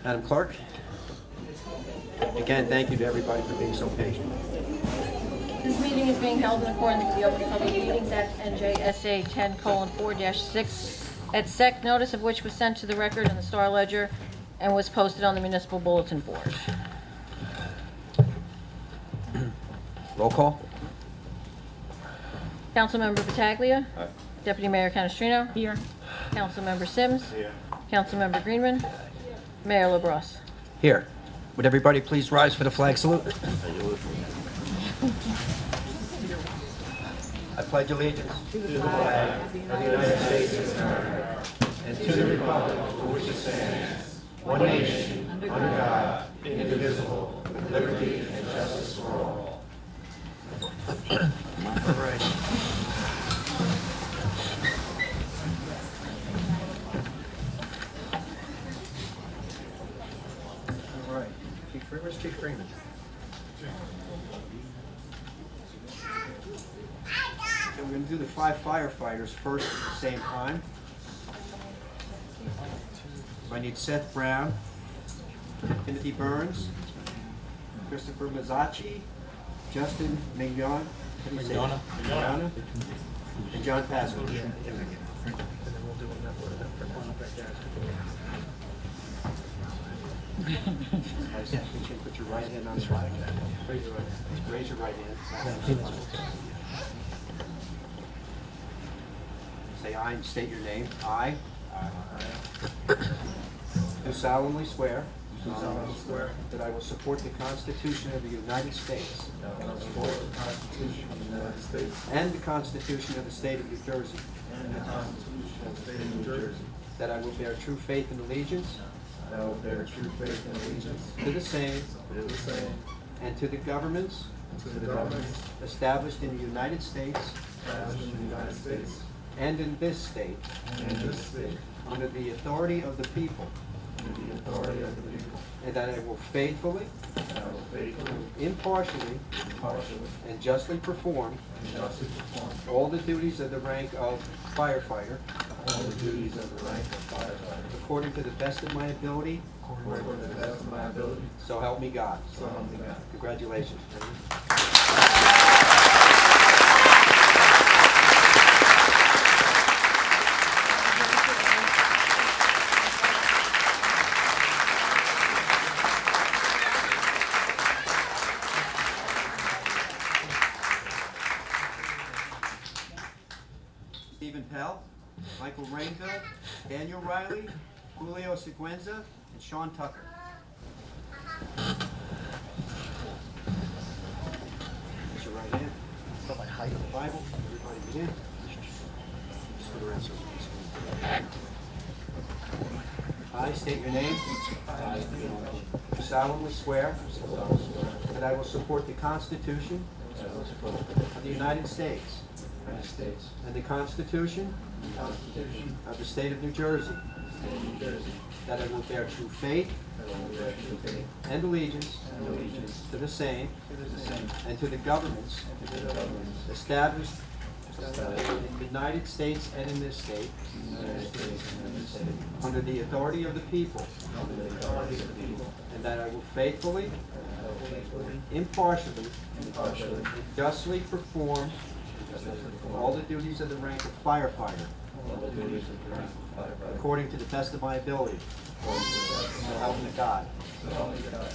Madam Clerk, again, thank you to everybody for being so patient. This meeting is being held in accordance with the Open Public Meetings Act, NJSA 10:4-6, at Sept, notice of which was sent to the record in the Star Ledger and was posted on the municipal bulletin board. Roll call. Councilmember Pataglia. Aye. Deputy Mayor Canestrino. Here. Councilmember Sims. Here. Councilmember Greenman. Mayor LaBrosse. Here. Would everybody please rise for the flag salute? I pledge allegiance to the flag of the United States of America and to the republic for which it stands, one nation, under God, indivisible, with liberty and justice for all. All right. All right. Where's Chief Freeman? Okay, we're going to do the 5 firefighters first at the same time. So I need Seth Brown, Timothy Burns, Christopher Mazzacci, Justin Mignon, and John Pasco. Put your right hand on the flag. Raise your right hand. Say aye and state your name. I do solemnly swear that I will support the Constitution of the United States and the Constitution of the State of New Jersey, that I will bear true faith and allegiance to the same and to the governments established in the United States and in this state under the authority of the people, and that I will faithfully, impartially, and justly perform all the duties of the rank of firefighter according to the best of my ability, so help me God. Congratulations. Stephen Pell, Michael Rainville, Daniel Riley, Julio Seguenza, and Sean Tucker. Raise your right hand. Bible. Everybody begin. Just go around so we can see. I state your name. Do solemnly swear that I will support the Constitution of the United States and the Constitution of the State of New Jersey, that I will bear true faith and allegiance to the same and to the governments established in the United States and in this state under the authority of the people, and that I will faithfully, impartially, and justly perform all the duties of the rank of firefighter according to the best of my ability. So help me God.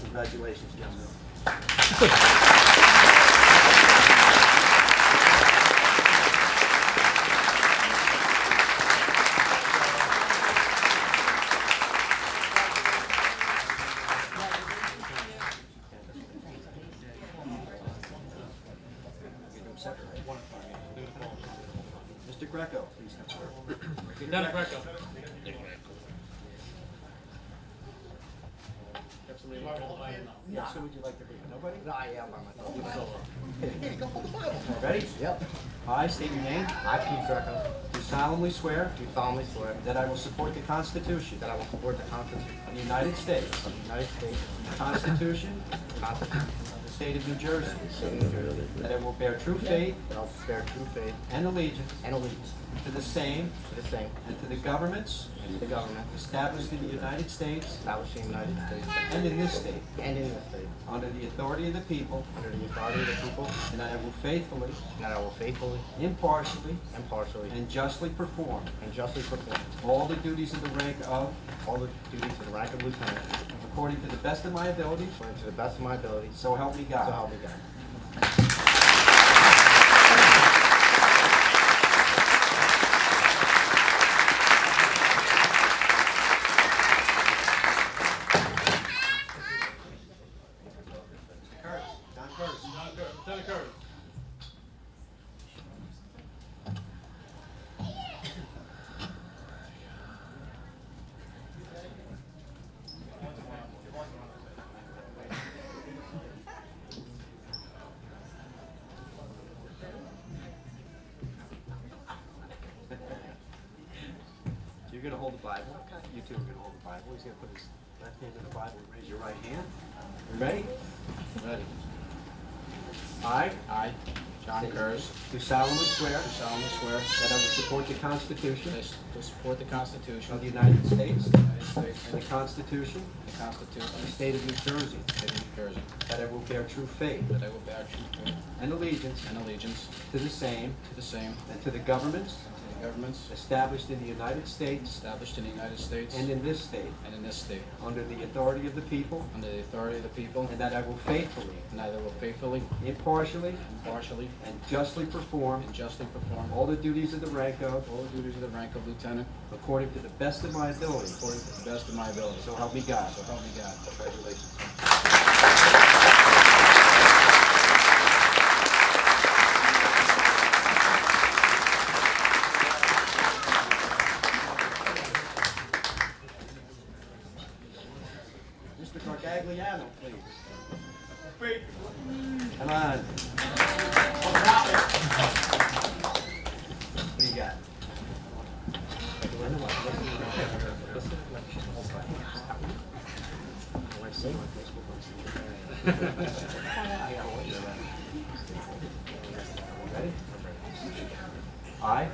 Congratulations, gentlemen. Mr. Greco, please come forward. Lieutenant Greco. Yes, who would you like to bring? Nobody? I am by myself. Hey, go hold the Bible. Ready? Yep. I state your name. I, Pete Greco, Do solemnly swear do solemnly swear that I will support the Constitution that I will support the Constitution of the United States, of the United States, the Constitution the Constitution of the State of New Jersey. State of New Jersey. That I will bear true faith That I will bear true faith and allegiance and allegiance to the same to the same and to the governments and to the government established in the United States established in the United States and in this state, and in this state, under the authority of the people, under the authority of the people, and that I will faithfully, and that I will faithfully, impartially, impartially, and justly perform and justly perform all the duties of the rank of, all the duties of the rank of lieutenant according to the best of my ability, according to the best of my ability, so help me so God. help me God. Curtis, John Curtis. Lieutenant Curtis. So you're going to hold the Bible. You two are going to hold the Bible. He's going to put his left hand in the Bible and raise your right hand. You ready? Ready. I, John Curtis, do solemnly swear do solemnly swear that I will support the Constitution to support the Constitution of the of United States the United States and the Constitution and the Constitution of the of State of New Jersey, the State of New Jersey, that I will bear true faith that I will bear true faith and allegiance and allegiance to the same to the same and to the governments and to the governments established in the United States established in the United States and in this state, and in this state, under the authority of the people, under the authority of the people, and that I will faithfully, and I will faithfully, impartially, impartially, and justly perform and justly perform all the duties of the rank of, all the duties of the rank of lieutenant according to the best of my ability. according to the best of my ability. So help me God. So help me God. Congratulations. Mr. Gargagliano, please. Come on. What do you got? Ready? I,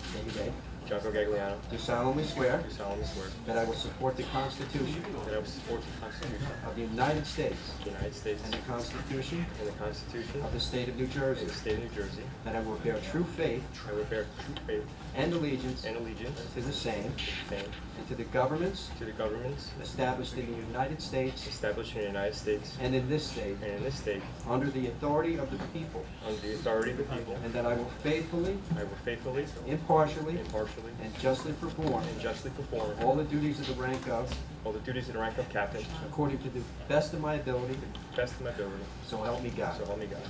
state your name, John Gagliano, do solemnly swear do solemnly swear that I will support the Constitution that I will support the Constitution of the United States of the United States and the Constitution and the Constitution of the State of New Jersey, of the State of New Jersey. that I will bear true faith I will bear true faith and allegiance and allegiance to the same and and to the governments to the governments established in the United States established in the United States and in this state, and in this state, under the authority of the people, under the authority of the people. and that I will faithfully, I will faithfully, impartially, impartially, and justly perform and justly perform all the duties of the rank of, all the duties of the rank of captain according to the best of my ability, to the best of my ability. so help me God. So help me God.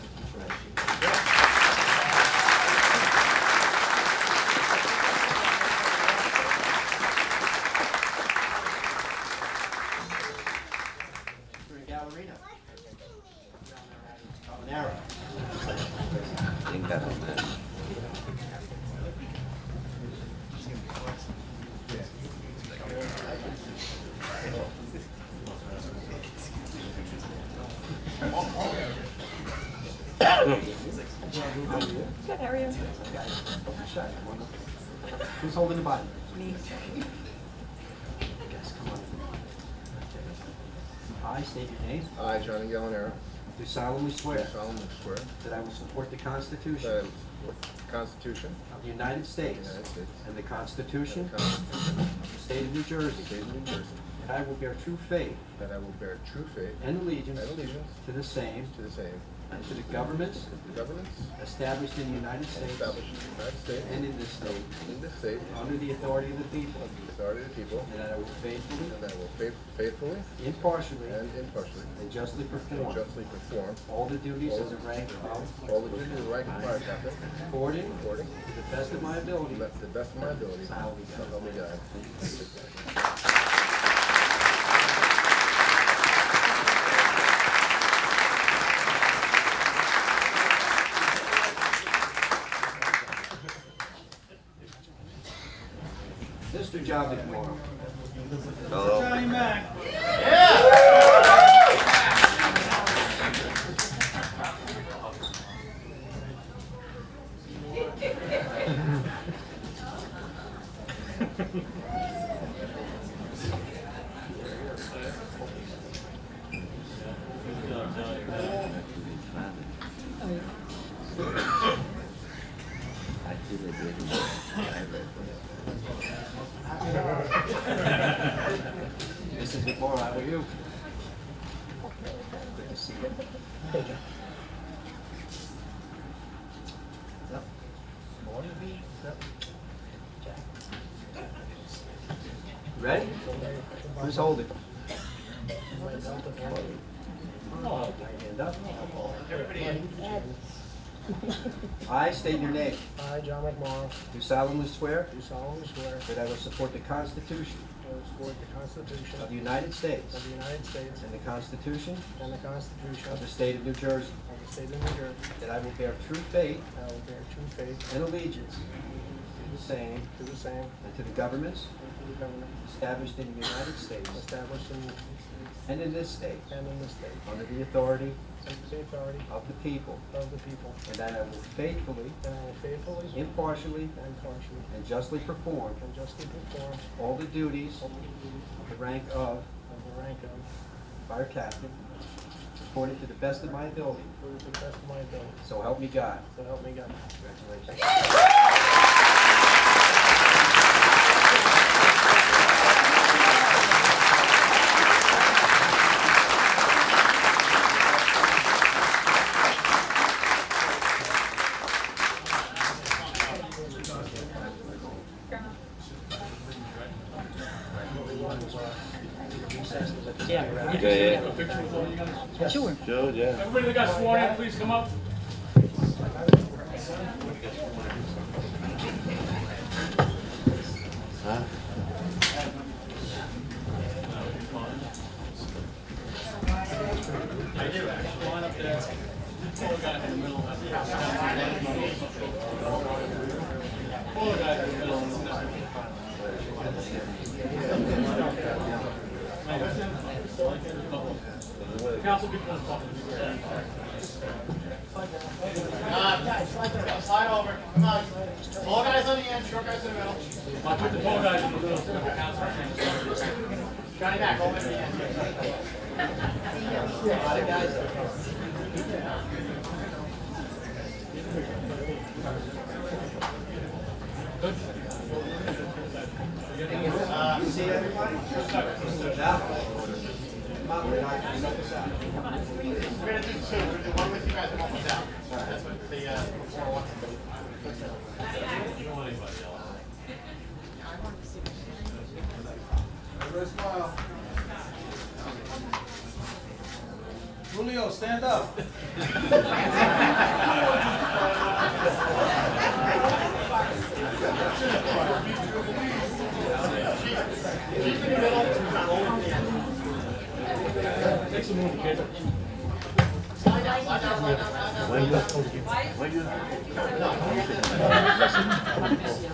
Mr. Gallerino. Habanero. Good, how are you? Who's holding the Bible? Me. Guys, come on. I state your name. I, Johnny Gallinaro, Do solemnly do swear solemnly swear that I will support the that I Constitution will support the Constitution of the United of the States United States and the and Constitution the Constitution of of the State of New the Jersey, State of New Jersey, that I will bear true faith that I will bear true faith and allegiance and allegiance to the same to the same, and to the governments to the governments established in the United States established in the United States and in this state, and in this state, under the authority of the people, under the authority of the people, and that I will faithfully, and that I will faithfully impartially, and impartially and justly and perform justly perform all the duties of the rank of, all the duties of the rank of fire captain according according to the best of my ability. to the best of my ability, so help me God. Mr. John McMorrow. This is Nicole. How are you? Good to see you. Yep. Ready? Who's holding? Hand up. I state your name. I, John McMorrow, Do solemnly swear do solemnly swear that I will support the Constitution I will support the Constitution of the United States of the United States and the Constitution and the Constitution of the of State of New Jersey, the State of New Jersey. that I will bear true faith I will bear true faith and allegiance to the same to the same and to the governments and to the government established in the United States established in and in this state and in this state, under the authority under the authority of the people, of the people, and that I will faithfully, and I will faithfully, impartially, impartially, and justly perform and justly perform all the duties all the duties of the rank of of the rank of, fire captain according to the best of my ability. to the best of my ability. So help me God. So help me God. Congratulations. Everybody that got sworn in, please come up. Line up there. Pull the guy in the middle. Pull the guy in the middle. Council people. Slide over. Come on. Tall guys on the end, short guys in the middle. I'll put the tall guys in the middle. Johnny back, over to the end. See everybody? Now, come on, we're not gonna set this out. We're gonna do two. We're gonna do one with you guys and one without. That's what the before one. Everybody smile. Julio, stand up. Chief in the middle. Take some room, kid. Slide down, slide down, slide down, slide down.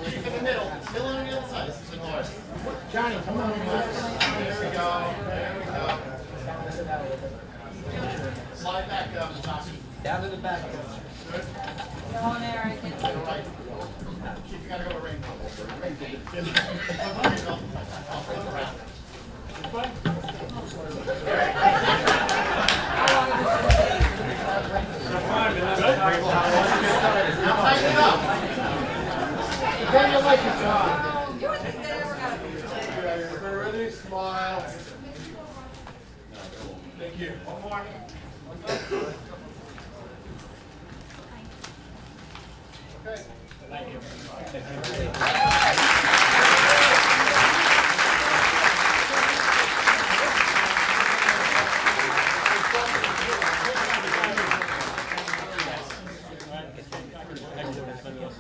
Chief in the middle. Still on the other side. This is yours. Johnny, come on. There we go. There we go. Slide back up, Stassi. Down to the back. On there, I can. Right. Chief, you gotta go to rainbow. I'll flip around. Now tighten it up. Pretend you like it, John. Ready, smile. Thank you. One more. Okay. Thank you.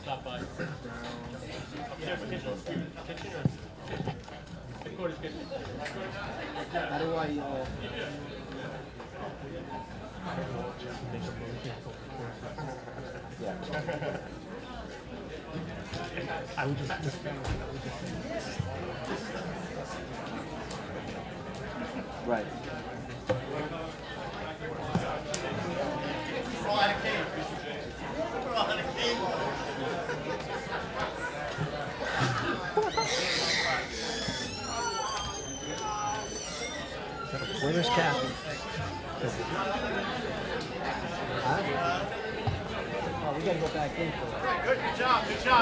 Stop by. Headquarters kitchen. How do I, right. We're all out of cake. We're all out of cake. Where's Kathy? No, we gotta go back in for it. Good job, you guys.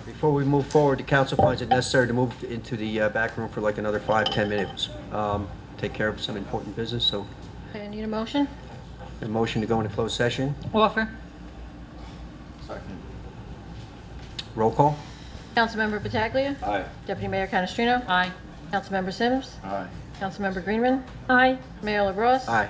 Before we move forward, the council finds it necessary to move into the back room for like another 5-10 minutes. Take care of some important business, so Okay, I need a motion. a motion to go into closed session. Offer. Roll call. Councilmember Pataglia. Aye. Deputy Mayor Canestrino. Aye. Councilmember Sims. Aye. Councilmember Greenman. Aye. Mayor LaBrus. Aye.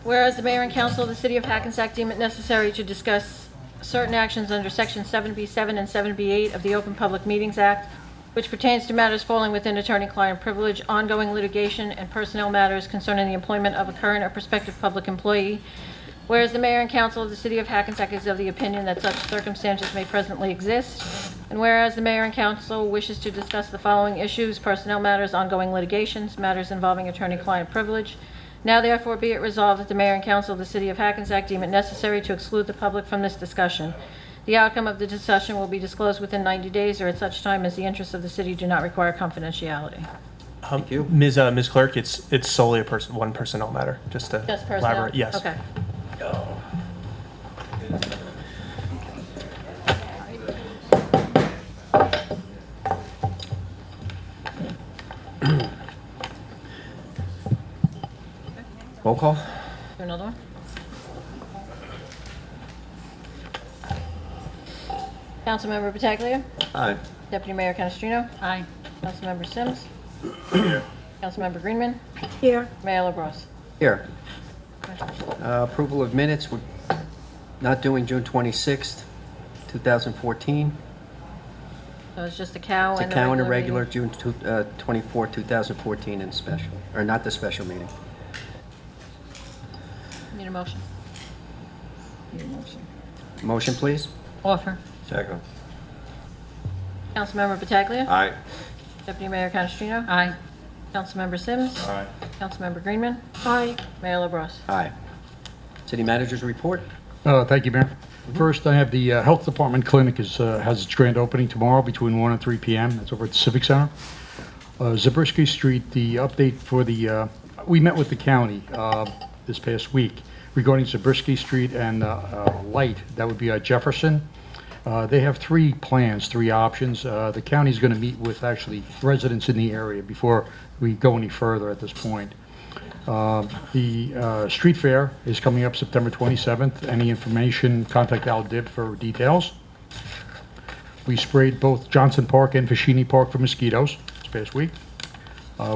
Whereas the mayor and council of the city of Hackensack deem it necessary to discuss certain actions under section 7B7 and 7B8 of the Open Public Meetings Act, which pertains to matters falling within attorney-client privilege, ongoing litigation, and personnel matters concerning the employment of a current or prospective public employee. Whereas the mayor and council of the city of Hackensack is of the opinion that such circumstances may presently exist, and whereas the mayor and council wishes to discuss the following issues: personnel matters, ongoing litigations, matters involving attorney-client privilege. Now therefore be it resolved that the mayor and council of the city of Hackensack deem it necessary to exclude the public from this discussion. The outcome of the discussion will be disclosed within 90 days or at such time as the interests of the city do not require confidentiality. Thank you. Ms. Clerk, it's solely one personnel matter, just to Just personnel? elaborate. Yes. Okay. Roll call. Do another one? Councilmember Pataglia. Aye. Deputy Mayor Canestrino. Aye. Councilmember Sims. Councilmember Greenman. Here. Mayor LaBrus. Here. Approval of minutes, we're not doing June 26th, 2014. So it's just a cow It's a and cow and a regular regular meeting. June 24, 2014, and special, or not the special meeting. Need a motion. Motion, please. Offer. Second. Councilmember Pataglia. Aye. Deputy Mayor Canestrino. Aye. Councilmember Sims. Aye. Councilmember Greenman. Aye. Mayor LaBrus. Aye. City Manager's report. Thank you, Mayor. First, I have the Health Department clinic has its grand opening tomorrow between 1 and 3 p.m. That's over at the Civic Center. Zabriskie Street, the update for the, we met with the county this past week regarding Zabriskie Street and light. That would be Jefferson. They have three plans, three options. The county's going to meet with actually residents in the area before we go any further at this point. The street fair is coming up September 27th. Any information, contact Al Dibb for details. We sprayed both Johnson Park and Fashini Park for mosquitoes this past week.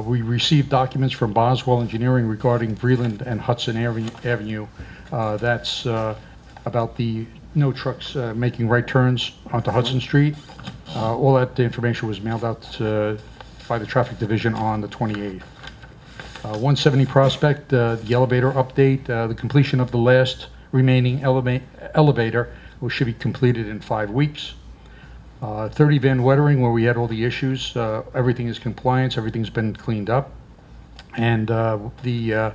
We received documents from Boswell Engineering regarding Vreeland and Hudson Avenue. That's about the no trucks making right turns onto Hudson Street. All that information was mailed out by the Traffic Division on the 28th. 170 Prospect, the elevator update, the completion of the last remaining elevator should be completed in 5 weeks. 30 Van Wettering, where we had all the issues, everything is compliance, everything's been cleaned up. And the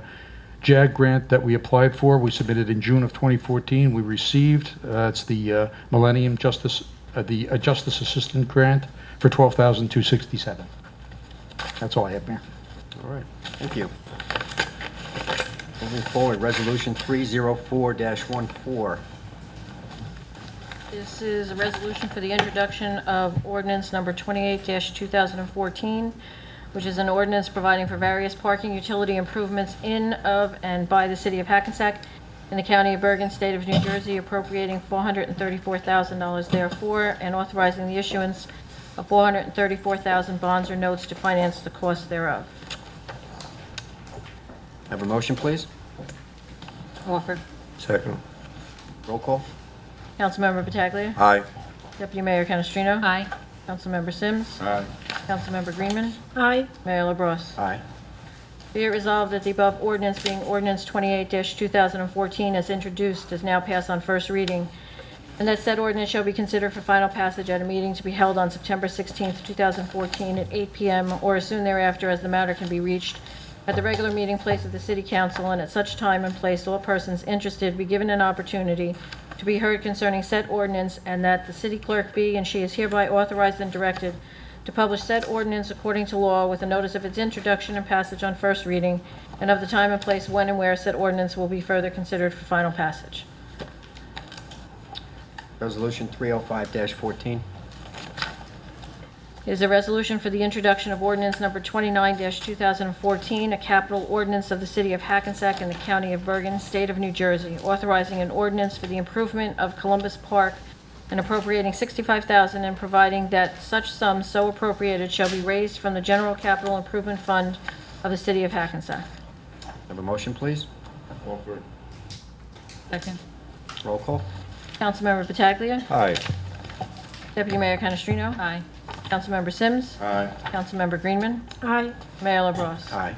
JAG grant that we applied for, we submitted in June of 2014, we received. It's the Millennium Justice, the Justice Assistant Grant for $12,267. That's all I have, Mayor. All right, thank you. Moving forward, Resolution 304-14. This is a resolution for the introduction of ordinance number 28-2014, which is an ordinance providing for various parking utility improvements in, of, and by the city of Hackensack in the county of Bergen, state of New Jersey, appropriating $434,000 therefore, and authorizing the issuance of 434,000 bonds or notes to finance the cost thereof. Have a motion, please? Offer. Second. Roll call? Councilmember Pataglia. Aye. Deputy Mayor Canestrino. Aye. Councilmember Sims. Aye. Councilmember Greenman. Aye. Mayor LaBrus. Aye. Be it resolved that the above ordinance being ordinance 28-2014 as introduced is now passed on first reading, and that said ordinance shall be considered for final passage at a meeting to be held on September 16th, 2014 at 8 p.m. or as soon thereafter as the matter can be reached at the regular meeting place of the City Council, and at such time and place all persons interested be given an opportunity to be heard concerning said ordinance, and that the city clerk be and she is hereby authorized and directed to publish said ordinance according to law with a notice of its introduction and passage on first reading, and of the time and place when and where said ordinance will be further considered for final passage. Resolution 305-14. It is a resolution for the introduction of ordinance number 29-2014, a capital ordinance of the city of Hackensack in the county of Bergen, state of New Jersey, authorizing an ordinance for the improvement of Columbus Park and appropriating $65,000 and providing that such sum so appropriated shall be raised from the general capital improvement fund of the city of Hackensack. Have a motion, please? Offer. Second. Roll call? Councilmember Pataglia. Aye. Deputy Mayor Canestrino. Aye. Councilmember Sims. Aye. Councilmember Greenman. Aye. Mayor LaBrus. Aye.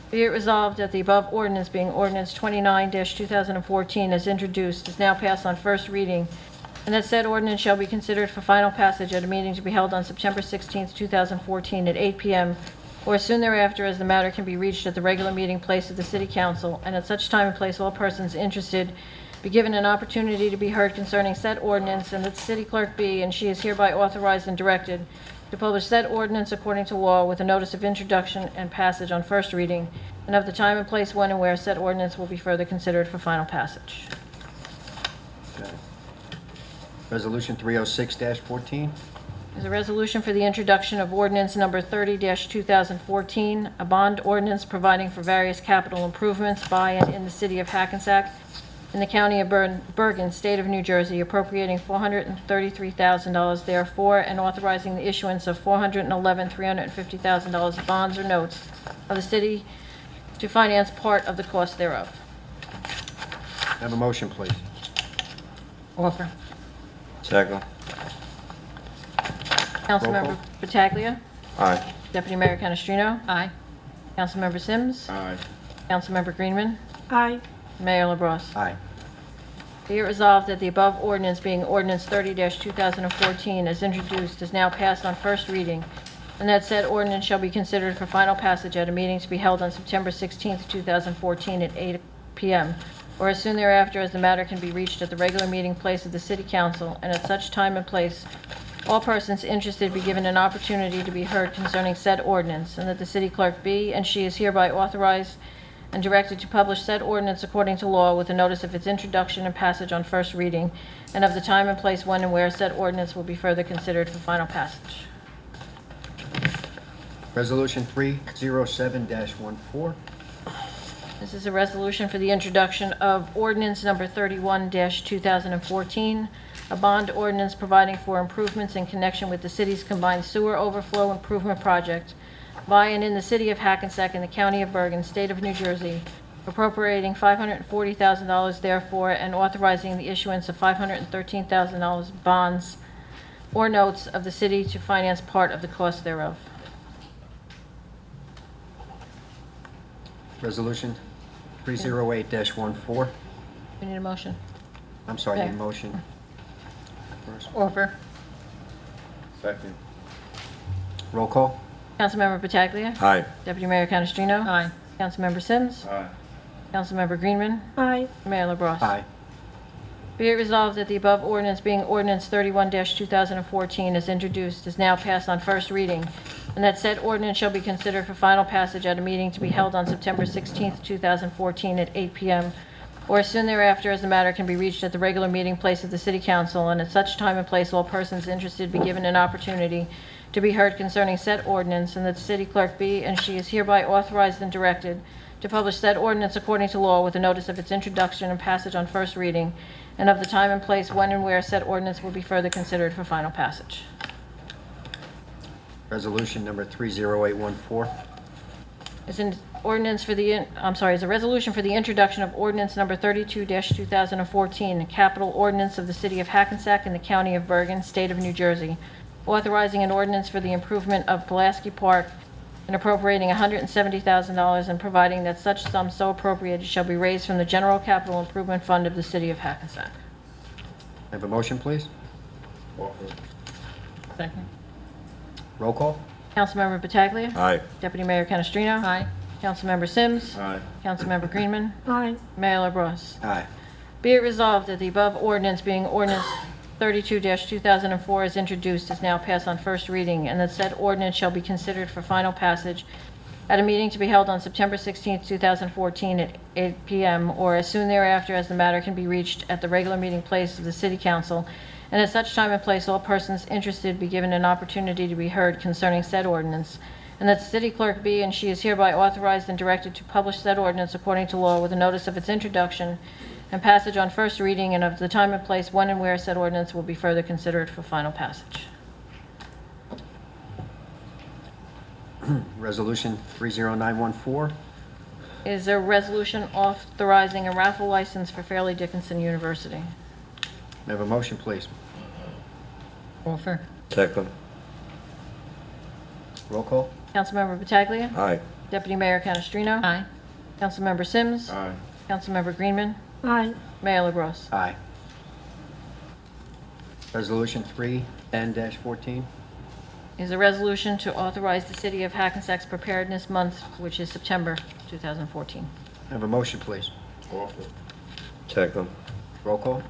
Be it resolved that the above ordinance being ordinance 29-2014 as introduced is now passed on first reading, and that said ordinance shall be considered for final passage at a meeting to be held on September 16th, 2014 at 8 p.m. or as soon thereafter as the matter can be reached at the regular meeting place of the City Council, and at such time and place all persons interested be given an opportunity to be heard concerning said ordinance, and that the city clerk be and she is hereby authorized and directed to publish said ordinance according to law with a notice of introduction and passage on first reading, and of the time and place when and where said ordinance will be further considered for final passage. Okay. Resolution 306-14. Is a resolution for the introduction of ordinance number 30-2014, a bond ordinance providing for various capital improvements by and in the city of Hackensack, in the county of Bergen, state of New Jersey, appropriating $433,000 therefore, and authorizing the issuance of $411,350,000 bonds or notes of the city to finance part of the cost thereof. Have a motion, please? Offer. Second. Councilmember Pataglia. Aye. Deputy Mayor Canestrino. Aye. Councilmember Sims. Aye. Councilmember Greenman. Aye. Mayor LaBrus. Aye. Be it resolved that the above ordinance being ordinance 30-2014 as introduced is now passed on first reading, and that said ordinance shall be considered for final passage at a meeting to be held on September 16th, 2014 at 8 p.m. or as soon thereafter as the matter can be reached at the regular meeting place of the City Council, and at such time and place all persons interested be given an opportunity to be heard concerning said ordinance, and that the city clerk be and she is hereby authorized and directed to publish said ordinance according to law with a notice of its introduction and passage on first reading, and of the time and place when and where said ordinance will be further considered for final passage. Resolution 307-14. This is a resolution for the introduction of ordinance number 31-2014, a bond ordinance providing for improvements in connection with the city's combined sewer overflow improvement project by and in the city of Hackensack in the county of Bergen, state of New Jersey, appropriating $540,000 therefore, and authorizing the issuance of $513,000 bonds or notes of the city to finance part of the cost thereof. Resolution 308-14. We need a motion. I'm sorry, need a There. motion first. Offer. Second. Roll call? Councilmember Pataglia. Aye. Deputy Mayor Canestrino. Aye. Councilmember Sims. Aye. Councilmember Greenman. Aye. Mayor LaBrus. Aye. Be it resolved that the above ordinance being ordinance 31-2014 as introduced is now passed on first reading, and that said ordinance shall be considered for final passage at a meeting to be held on September 16th, 2014 at 8 p.m. or as soon thereafter as the matter can be reached at the regular meeting place of the City Council, and at such time and place all persons interested be given an opportunity to be heard concerning said ordinance, and that the city clerk be and she is hereby authorized and directed to publish said ordinance according to law with a notice of its introduction and passage on first reading, and of the time and place when and where said ordinance will be further considered for final passage. Resolution number 30814. Is an ordinance for the, is a resolution for the introduction of ordinance number 32-2014, a capital ordinance of the city of Hackensack in the county of Bergen, state of New Jersey, authorizing an ordinance for the improvement of Pulaski Park and appropriating $170,000 and providing that such sum so appropriated shall be raised from the general capital improvement fund of the city of Hackensack. Have a motion, please? Offer. Second. Roll call? Councilmember Pataglia. Aye. Deputy Mayor Canestrino. Aye. Councilmember Sims. Aye. Councilmember Greenman. Aye. Mayor LaBrus. Aye. Be it resolved that the above ordinance being ordinance 32-2004 is introduced is now passed on first reading, and that said ordinance shall be considered for final passage at a meeting to be held on September 16, 2014 at 8 p.m. or as soon thereafter as the matter can be reached at the regular meeting place of the City Council, and at such time and place all persons interested be given an opportunity to be heard concerning said ordinance, and that the city clerk be and she is hereby authorized and directed to publish said ordinance according to law with a notice of its introduction and passage on first reading, and of the time and place when and where said ordinance will be further considered for final passage. Resolution 30914. Is there a resolution authorizing a raffle license for Fairleigh Dickinson University? May I have a motion, please? Offer. Second. Roll call? Councilmember Pataglia. Aye. Deputy Mayor Canestrino. Aye. Councilmember Sims. Aye. Councilmember Greenman. Aye. Mayor LaBrus. Aye. Resolution 310-14. Is a resolution to authorize the City of Hackensack's Preparedness Month, which is September 2014. May I have a motion, please? Offer. Second. Roll call?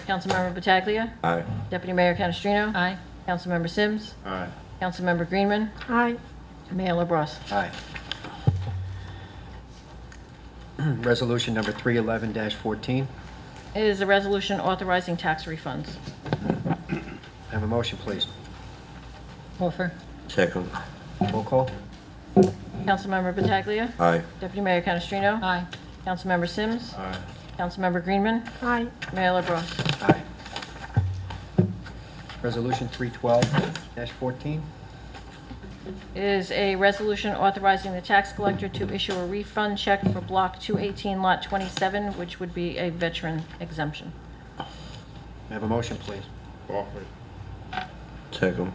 Councilmember Pataglia. Aye. Deputy Mayor Canestrino. Aye. Councilmember Sims. Aye. Councilmember Greenman. Aye. Mayor LaBrus. Aye. Resolution number 311-14. It is a resolution authorizing tax refunds. May I have a motion, please? Offer. Second. Roll call? Councilmember Pataglia. Aye. Deputy Mayor Canestrino. Aye. Councilmember Sims. Aye. Councilmember Greenman. Aye. Mayor LaBrus. Aye. Resolution 312-14. Is a resolution authorizing the tax collector to issue a refund check for Block 218, Lot 27, which would be a veteran exemption. May I have a motion, please? Offer. Second.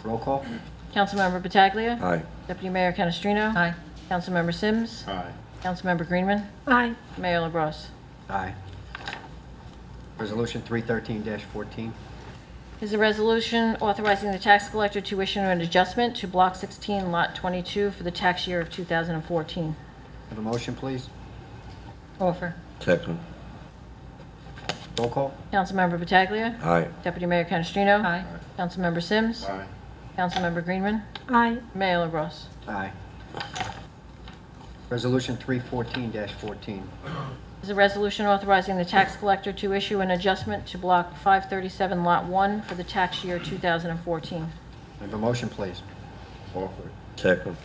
Roll call? Councilmember Pataglia. Aye. Deputy Mayor Canestrino. Aye. Councilmember Sims. Aye. Councilmember Greenman. Aye. Mayor LaBrus. Aye. Resolution 313-14. Is a resolution authorizing the tax collector to issue an adjustment to Block 16, Lot 22 for the tax year of 2014. Have a motion, please? Offer. Second. Roll call? Councilmember Pataglia. Aye. Deputy Mayor Canestrino. Aye. Councilmember Sims. Aye. Councilmember Greenman. Aye. Mayor LaBrus. Aye. Resolution 314-14. Is a resolution authorizing the tax collector to issue an adjustment to Block 537, Lot 1 for the tax year 2014. Have a motion, please? Offer. Second.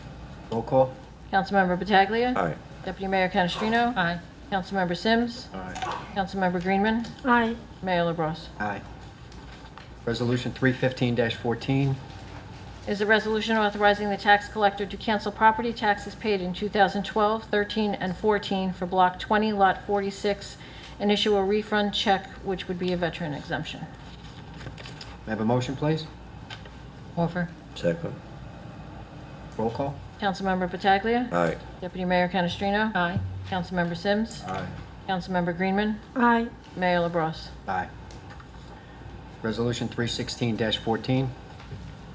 Roll call? Councilmember Pataglia. Aye. Deputy Mayor Canestrino. Aye. Councilmember Sims. Aye. Councilmember Greenman. Aye. Mayor LaBrus. Aye. Resolution 315-14. Is a resolution authorizing the tax collector to cancel property taxes paid in 2012, 13, and 14 for Block 20, Lot 46, and issue a refund check, which would be a veteran exemption. May I have a motion, please? Offer. Second. Roll call? Councilmember Pataglia. Aye. Deputy Mayor Canestrino. Aye. Councilmember Sims. Aye. Councilmember Greenman. Aye. Mayor LaBrus. Aye. Resolution 316-14.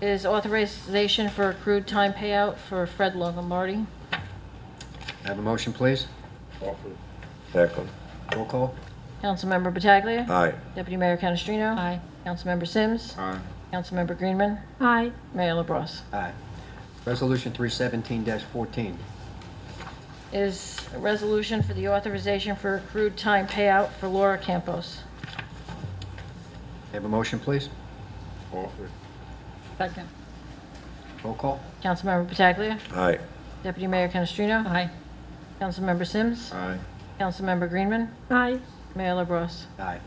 Is authorization for accrued time payout for Fred Lombardi. I have a motion, please? Offer. Second. Roll call? Councilmember Pataglia. Aye. Deputy Mayor Canestrino. Aye. Councilmember Sims. Aye. Councilmember Greenman. Aye. Mayor LaBrus. Aye. Resolution 317-14. Is a resolution for the authorization for accrued time payout for Laura Campos. May I have a motion, please? Offer. Second. Roll call. Councilmember Pataglia. Aye. Deputy Mayor Canestrino. Aye. Councilmember Sims. Aye. Councilmember Greenman. Aye. Mayor LaBrus. Aye.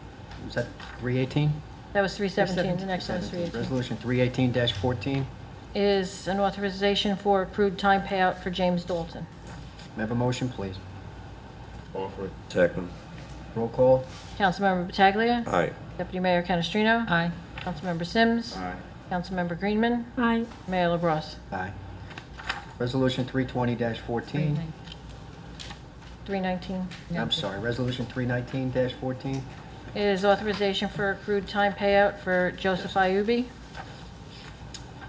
Was that 318? That was 317. The next one is 318. Resolution 318-14. Is an authorization for accrued time payout for James Dalton. May I have a motion, please? Offer. Second. Roll call. Councilmember Pataglia. Aye. Deputy Mayor Canestrino. Aye. Councilmember Sims. Aye. Councilmember Greenman. Aye. Mayor LaBrus. Aye. Resolution 320-14. 319. I'm sorry, Resolution 319-14. Is authorization for accrued time payout for Joseph Iubi.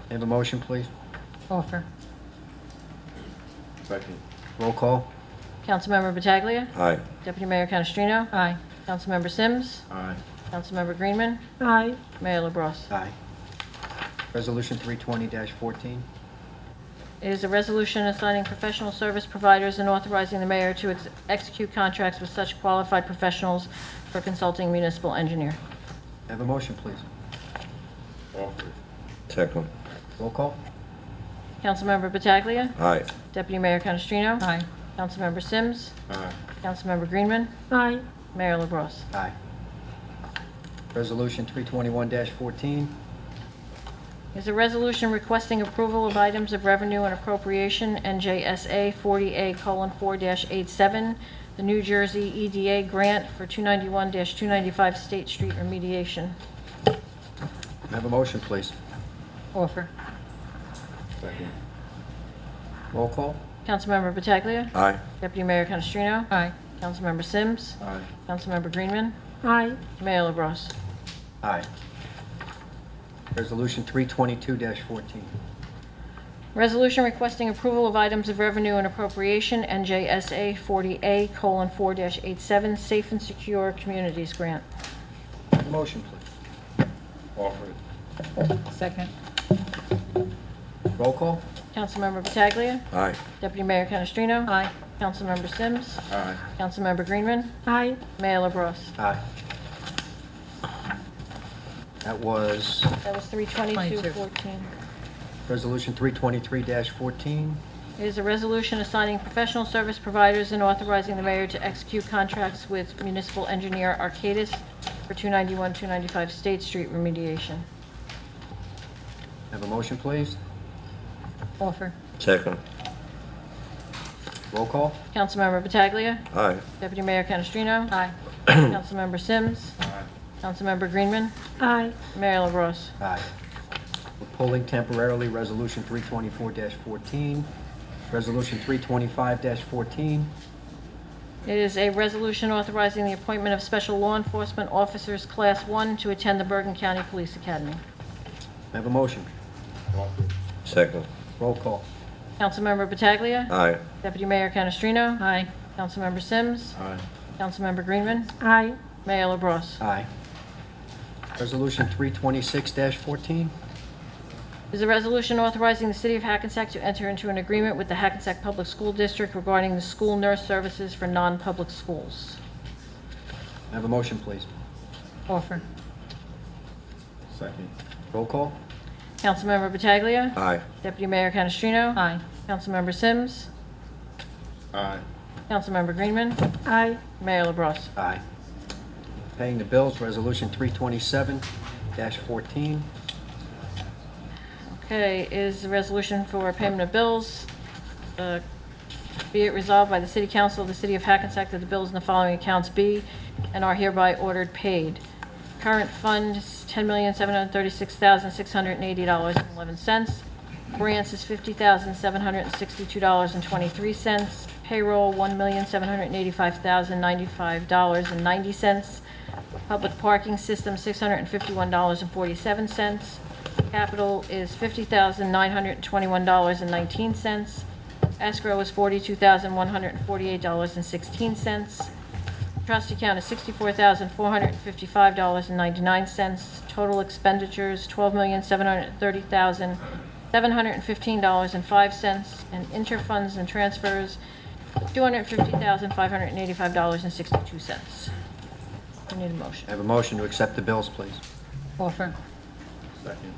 May I have a motion, please? Offer. Second. Roll call. Councilmember Pataglia. Aye. Deputy Mayor Canestrino. Aye. Councilmember Sims. Aye. Councilmember Greenman. Aye. Mayor LaBrus. Aye. Resolution 320-14. Is a resolution assigning professional service providers and authorizing the mayor to execute contracts with such qualified professionals for consulting municipal engineer. May I have a motion, please? Offer. Second. Roll call. Councilmember Pataglia. Aye. Deputy Mayor Canestrino. Aye. Councilmember Sims. Aye. Councilmember Greenman. Aye. Mayor LaBrus. Aye. Resolution 321-14. Is a resolution requesting approval of items of revenue and appropriation, NJSA 40A:4-87, the New Jersey EDA grant for 291-295 State Street remediation. May I have a motion, please? Offer. Second. Roll call. Councilmember Pataglia. Aye. Deputy Mayor Canestrino. Aye. Councilmember Sims. Aye. Councilmember Greenman. Aye. Mayor LaBrus. Aye. Resolution 322-14. Resolution requesting approval of items of revenue and appropriation, NJSA 40A:4-87, Safe and Secure Communities Grant. Motion, please. Offer. Second. Roll call. Councilmember Pataglia. Aye. Deputy Mayor Canestrino. Aye. Councilmember Sims. Aye. Councilmember Greenman. Aye. Mayor LaBrus. Aye. That was That was 322-14. Resolution 323-14. It is a resolution assigning professional service providers and authorizing the mayor to execute contracts with municipal engineer Arcadis for 291-295 State Street remediation. Have a motion, please? Offer. Second. Roll call. Councilmember Pataglia. Aye. Deputy Mayor Canestrino. Aye. Councilmember Sims. Councilmember Greenman. Aye. Mayor LaBrus. Aye. We're pulling temporarily Resolution 324-14. Resolution 325-14. It is a resolution authorizing the appointment of special law enforcement officers Class 1 to attend the Bergen County Police Academy. Have a motion. Second. Roll call. Councilmember Pataglia. Aye. Deputy Mayor Canestrino. Aye. Councilmember Sims. Aye. Councilmember Greenman. Aye. Mayor LaBrus. Aye. Resolution 326-14. Is a resolution authorizing the City of Hackensack to enter into an agreement with the Hackensack Public School District regarding the school nurse services for non-public schools. Have a motion, please. Offer. Second. Roll call. Councilmember Pataglia. Aye. Deputy Mayor Canestrino. Aye. Councilmember Sims. Aye. Councilmember Greenman. Aye. Mayor LaBrus. Aye. Paying the bills, Resolution 327-14. Okay, is a resolution for payment of bills. Be it resolved by the City Council of the City of Hackensack that the bills in the following accounts be and are hereby ordered paid. Current fund is $10,736,680.11. Grants is $50,762.23. Payroll, $1,785,095.90. Public parking system, $651.47. Capital is $50,921.19. Escrow is $42,148.16. Trust account is $64,455.99. Total expenditures, $12,730,715.05. And interfunds and transfers, $250,585.62. I need a motion. Have a motion to accept the bills, please. Offer. Second.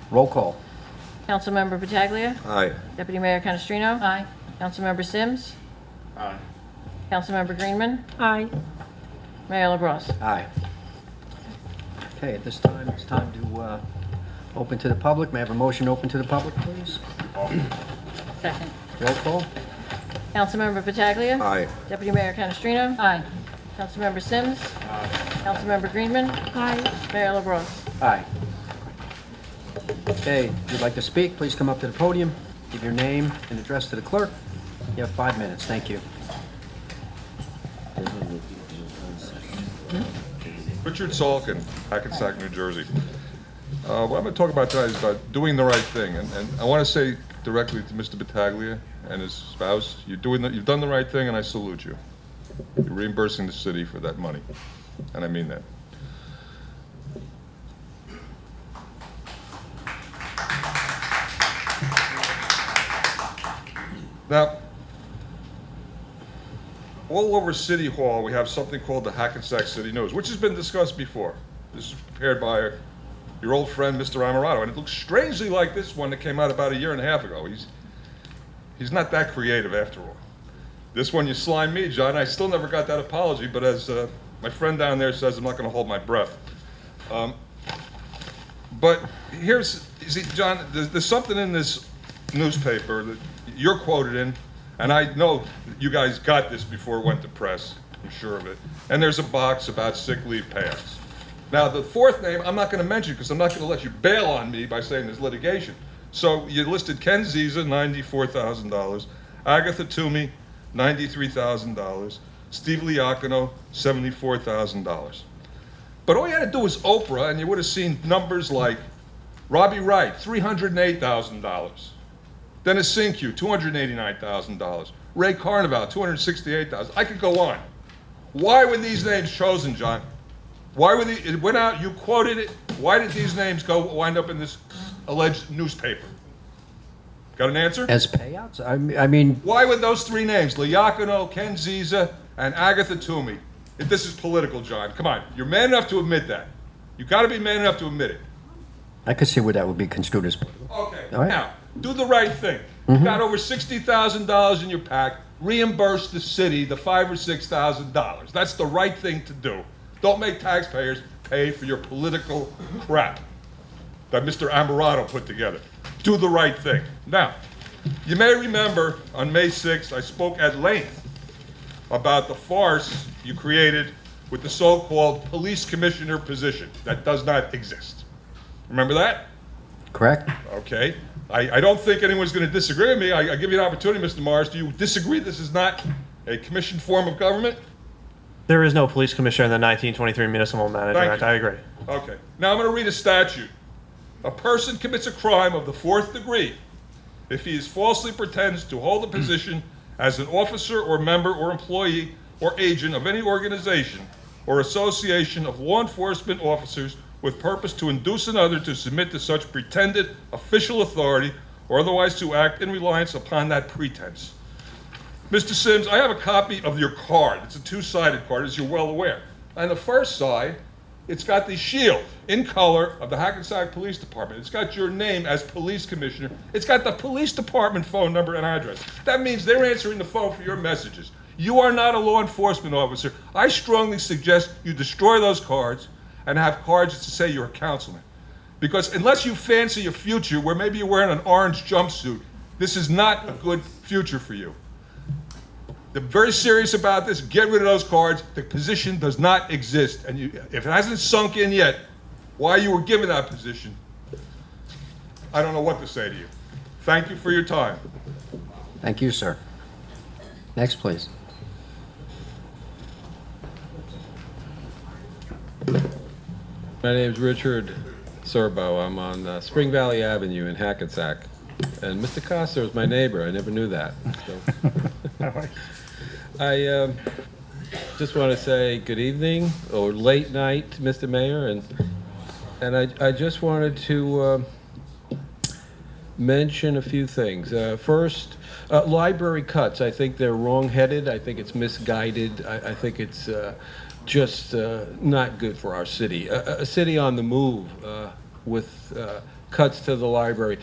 Roll call. Councilmember Pataglia. Aye. Deputy Mayor Canestrino. Aye. Councilmember Sims. Aye. Councilmember Greenman. Aye. Mayor LaBrus. Aye. Okay, at this time, it's time to open to the public. May I have a motion open to the public, please? Second. Roll call. Councilmember Pataglia. Aye. Deputy Mayor Canestrino. Aye. Councilmember Sims. Councilmember Greenman. Aye. Mayor LaBrus. Aye. Okay, if you'd like to speak, please come up to the podium, give your name and address to the clerk. You have 5 minutes. Thank you. Richard Salkin, Hackensack, New Jersey. What I'm going to talk about tonight is about doing the right thing, and I want to say directly to Mr. Battaglia and his spouse, you've done the right thing, and I salute you. You're reimbursing the city for that money, and I mean that. Now, all over City Hall, we have something called the Hackensack City News, which has been discussed before. This is prepared by your old friend, Mr. Amarato, and it looks strangely like this one that came out about 1.5 years ago. He's not that creative after all. This one, you slime me, John. I still never got that apology, but as my friend down there says, I'm not going to hold my breath. But you see, John, there's something in this newspaper that you're quoted in, and I know you guys got this before it went to press, I'm sure of it. And there's a box about sick leave payouts. Now, the fourth name, I'm not going to mention because I'm not going to let you bail on me by saying there's litigation. So you listed Ken Ziza, $94,000, Agatha Toomey, $93,000, Steve Liacano, $74,000. But all you had to do was Oprah, and you would have seen numbers like Robbie Wright, $308,000. Dennis Sinque, $289,000. Ray Carnival, $268,000. I could go on. Why were these names chosen, John? Why were it went out, you quoted it. Why did these names wind up in this alleged newspaper? Got an answer? As payouts? I mean, Why would those three names, Liacano, Ken Ziza, and Agatha Toomey? If this is political, John, come on. You're man enough to admit that. You got to be man enough to admit it. I could see where that would be construed as political. Okay, All right. now, do the right thing. You got over $60,000 in your pack. Reimburse the city the $5,000 or $6,000. That's the right thing to do. Don't make taxpayers pay for your political crap that Mr. Amarato put together. Do the right thing. Now, you may remember on May 6th, I spoke at length about the farce you created with the so-called police commissioner position that does not exist. Remember that? Correct? Okay. I don't think anyone's going to disagree with me. I give you an opportunity, Mr. Morris. Do you disagree this is not a commissioned form of government? There is no police commissioner in the 1923 Municipal Manager Thank Act. you. I agree. Okay. Now I'm going to read a statute. A person commits a crime of the 4th degree if he is falsely pretends to hold a position as an officer or member or employee or agent of any organization or association of law enforcement officers with purpose to induce another to submit to such pretended official authority or otherwise to act in reliance upon that pretense. Mr. Sims, I have a copy of your card. It's a two-sided card, as you're well aware. On the first side, it's got the shield in color of the Hackensack Police Department. It's got your name as police commissioner. It's got the police department phone number and address. That means they're answering the phone for your messages. You are not a law enforcement officer. I strongly suggest you destroy those cards and have cards to say you're a councilman. Because unless you fancy your future where maybe you're wearing an orange jumpsuit, this is not a good future for you. They're very serious about this. Get rid of those cards. The position does not exist. And if it hasn't sunk in yet why you were given that position, I don't know what to say to you. Thank you for your time. Thank you, sir. Next, please. My name's Richard Serbo. I'm on Spring Valley Avenue in Hackensack. And Mr. Costa is my neighbor. I never knew that. So. I just want to say good evening or late night, Mr. Mayor. And I just wanted to mention a few things. First, library cuts. I think they're wrong-headed. I think it's misguided. I think it's just not good for our city. A city on the move with cuts to the library.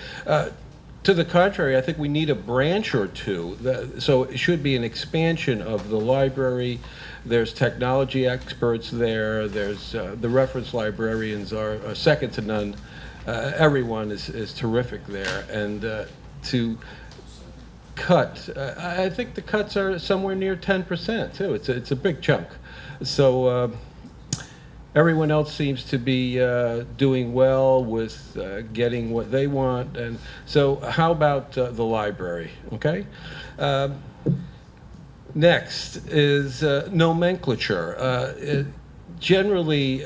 To the contrary, I think we need a branch or two. So it should be an expansion of the library. There's technology experts there. There's the reference librarians are second to none. Everyone is terrific there. And to cut, I think the cuts are somewhere near 10% too. It's a big chunk. So everyone else seems to be doing well with getting what they want. And so how about the library, okay? Next is nomenclature. Generally,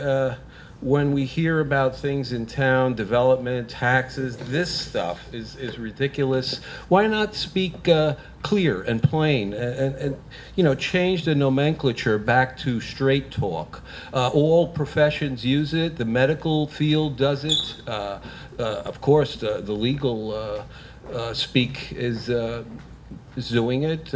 when we hear about things in town, development, taxes, this stuff is ridiculous. Why not speak clear and plain and change the nomenclature back to straight talk? All professions use it. The medical field does it. Of course, the legal speak is doing it.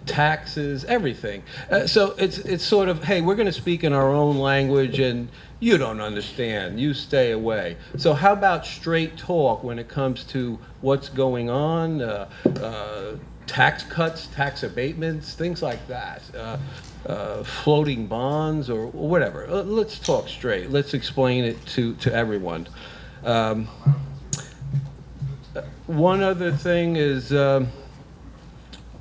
Taxes, everything. So it's sort of, hey, we're going to speak in our own language and you don't understand, you stay away. So how about straight talk when it comes to what's going on, tax cuts, tax abatements, things like that, floating bonds or whatever. Let's talk straight. Let's explain it to everyone. One other thing is,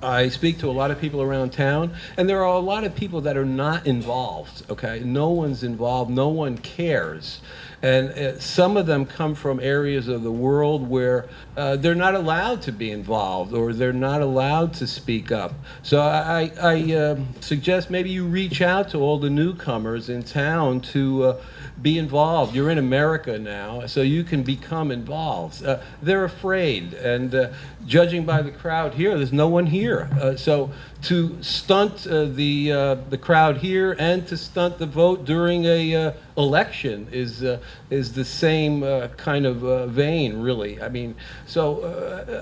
I speak to a lot of people around town, and there are a lot of people that are not involved, okay? No one's involved, no one cares. And some of them come from areas of the world where they're not allowed to be involved or they're not allowed to speak up. So I suggest maybe you reach out to all the newcomers in town to be involved. You're in America now, so you can become involved. They're afraid, and judging by the crowd here, there's no one here. So to stunt the crowd here and to stunt the vote during a election is the same kind of vein, really. I mean, so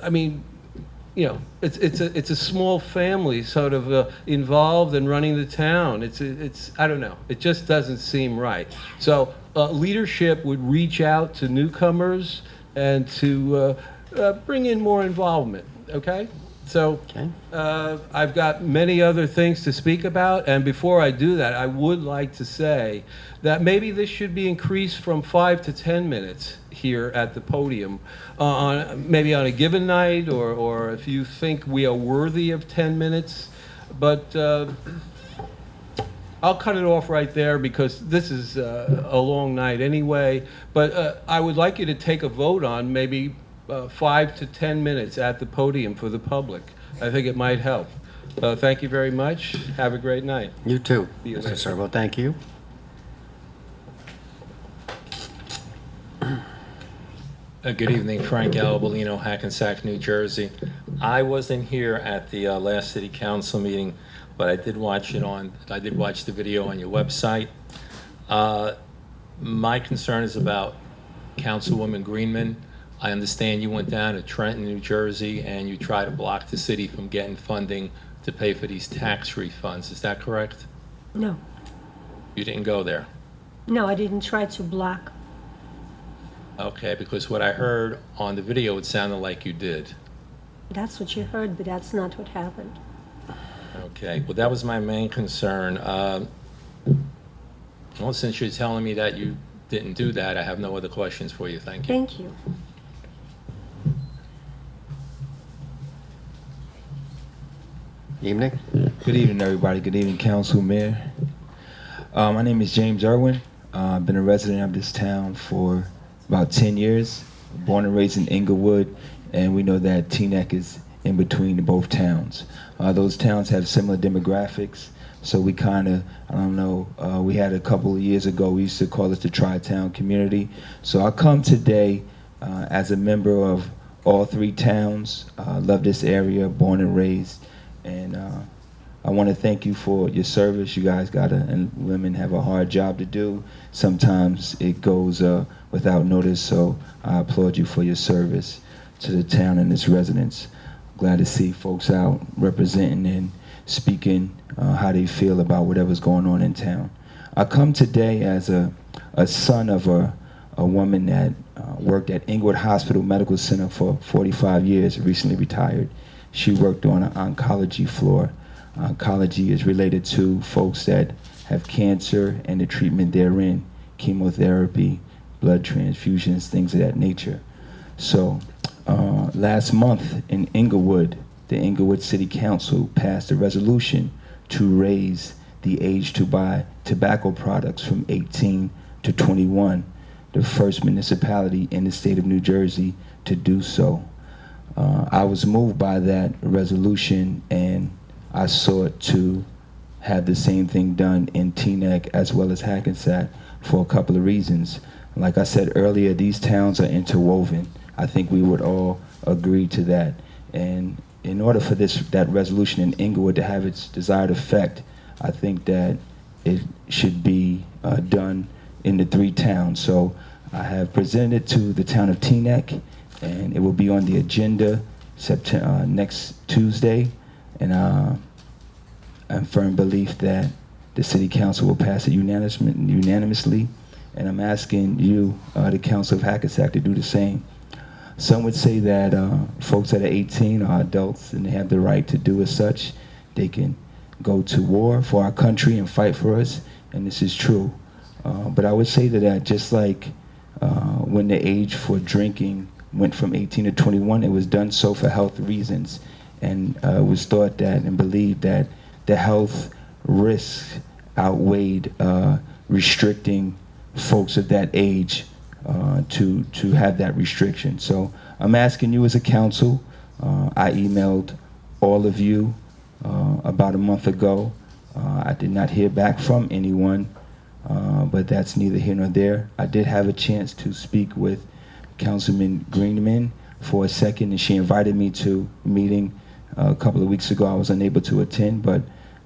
it's a small family sort of involved in running the town. It's I don't know. It just doesn't seem right. So leadership would reach out to newcomers and to bring in more involvement. Okay. So I've got many other things to speak about, and before I do that, I would like to say that maybe this should be increased from 5 to 10 minutes here at the podium, maybe on a given night, or if you think we are worthy of 10 minutes. But I'll cut it off right there because this is a long night anyway. But I would like you to take a vote on maybe 5 to 10 minutes at the podium for the public. I think it might help. Thank you very much. Have a great night. You too, See you Mr. later. Servo. Thank you. Good evening, Frank Alabolino, Hackensack, New Jersey. I wasn't here at the last city council meeting, but I did watch the video on your website. My concern is about Councilwoman Greenman. I understand you went down to Trenton, New Jersey, and you tried to block the city from getting funding to pay for these tax refunds. Is that correct? No. You didn't go there? No, I didn't try to block. Okay, because what I heard on the video, it sounded like you did. That's what you heard, but that's not what happened. Okay, well, that was my main concern. Well, since you're telling me that you didn't do that, I have no other questions for you. Thank you. Thank you. Evening. Good evening, everybody. Good evening, Council, Mayor. My name is James Irwin. I've been a resident of this town for about 10 years. Born and raised in Inglewood, and we know that Teaneck is in between both towns. Those towns have similar demographics, so we kind of, I don't know, we had a couple of years ago, we used to call it the Tri-Town community. So I come today as a member of all three towns. Love this area, born and raised. And I want to thank you for your service. You guys and women have a hard job to do. Sometimes it goes without notice, so I applaud you for your service to the town and its residents. Glad to see folks out representing and speaking how they feel about whatever's going on in town. I come today as a son of a woman that worked at Inglewood Hospital Medical Center for 45 years, recently retired. She worked on an oncology floor. Oncology is related to folks that have cancer and the treatment therein, chemotherapy, blood transfusions, things of that nature. So last month in Inglewood, the Inglewood City Council passed a resolution to raise the age to buy tobacco products from 18 to 21, the first municipality in the state of New Jersey to do so. I was moved by that resolution, and I sought to have the same thing done in Teaneck as well as Hackensack for a couple of reasons. Like I said earlier, these towns are interwoven. I think we would all agree to that. And in order for that resolution in Inglewood to have its desired effect, I think that it should be done in the 3 towns. So I have presented it to the town of Teaneck, and it will be on the agenda next Tuesday. And I'm firm belief that the city council will pass it unanimously. And I'm asking you, the Council of Hackensack, to do the same. Some would say that folks that are 18 are adults and they have the right to do as such. They can go to war for our country and fight for us, and this is true. But I would say that just like when the age for drinking went from 18 to 21, it was done so for health reasons. And it was thought that and believed that the health risks outweighed restricting folks of that age to have that restriction. So I'm asking you as a council. I emailed all of you about a month ago. I did not hear back from anyone, but that's neither here nor there. I did have a chance to speak with Councilman Greenman for a second, and she invited me to a meeting a couple of weeks ago. I was unable to attend, but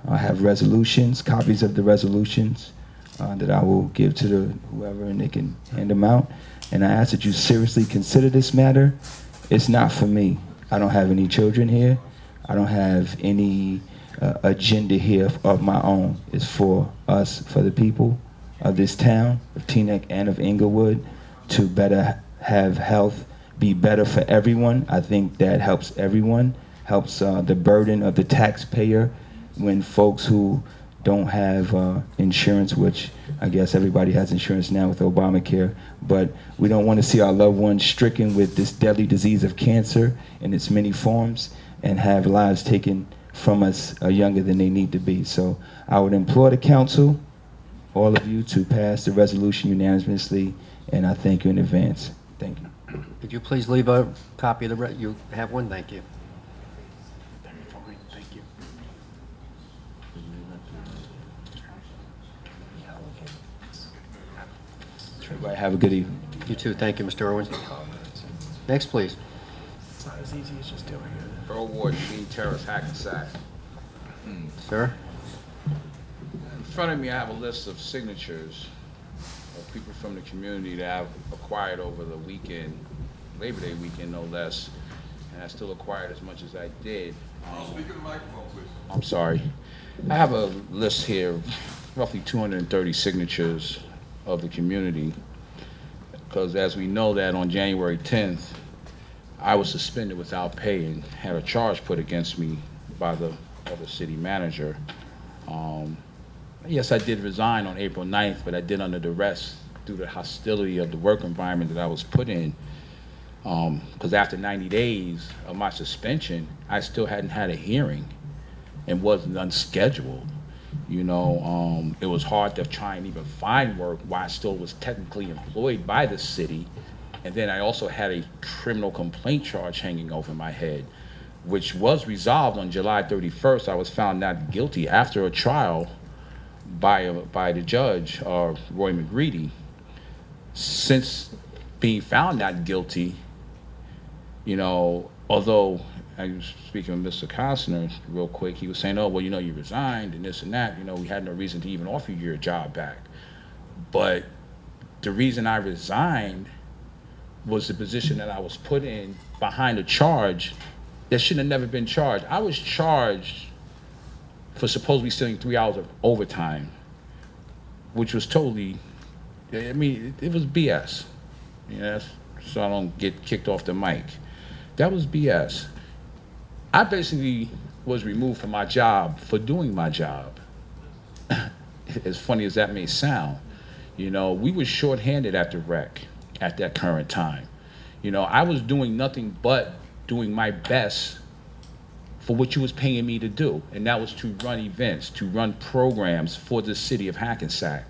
I have resolutions, copies of the resolutions that I will give to whoever, and they can hand them out. And I ask that you seriously consider this matter. It's not for me. I don't have any children here. I don't have any agenda here of my own. It's for us, for the people of this town, of Teaneck and of Inglewood, to better have health, be better for everyone. I think that helps everyone, helps the burden of the taxpayer when folks who don't have insurance, which I guess everybody has insurance now with Obamacare, but we don't want to see our loved ones stricken with this deadly disease of cancer in its many forms and have lives taken from us younger than they need to be. So I would implore the council, all of you, to pass the resolution unanimously, and I thank you in advance. Thank you. Could you please leave a copy of you have one? Thank you. Thank you. Everybody have a good evening. You too. Thank you, Mr. Irwin. Next, please. It's not as easy as just doing it. Earl Ward, Dean Terrace, Hackensack. Sir? In front of me, I have a list of signatures of people from the community that I've acquired over the weekend, Labor Day weekend, no less. And I still acquired as much as I did. Speak of the microphone, please. I'm sorry. I have a list here, roughly 230 signatures of the community, because as we know that on January 10th, I was suspended without pay and had a charge put against me by the other city manager. Yes, I did resign on April 9th, but I did under duress due to the hostility of the work environment that I was put in. Because after 90 days of my suspension, I still hadn't had a hearing and wasn't unscheduled. You know, it was hard to try and even find work while I still was technically employed by the city. And then I also had a criminal complaint charge hanging over my head, which was resolved on July 31st. I was found not guilty after a trial by the judge, Roy McGreedy. Since being found not guilty, you know, although I was speaking with Mr. Costner real quick, he was saying, oh, well, you know, you resigned and this and that. You know, we had no reason to even offer you your job back. But the reason I resigned was the position that I was put in behind a charge that should have never been charged. I was charged for supposedly stealing 3 hours of overtime, which was totally, I mean, it was BS. You know, so I don't get kicked off the mic. That was BS. I basically was removed from my job for doing my job. As funny as that may sound, you know, we were shorthanded at the rec at that current time. You know, I was doing nothing but doing my best for what you was paying me to do, and that was to run events, to run programs for the city of Hackensack.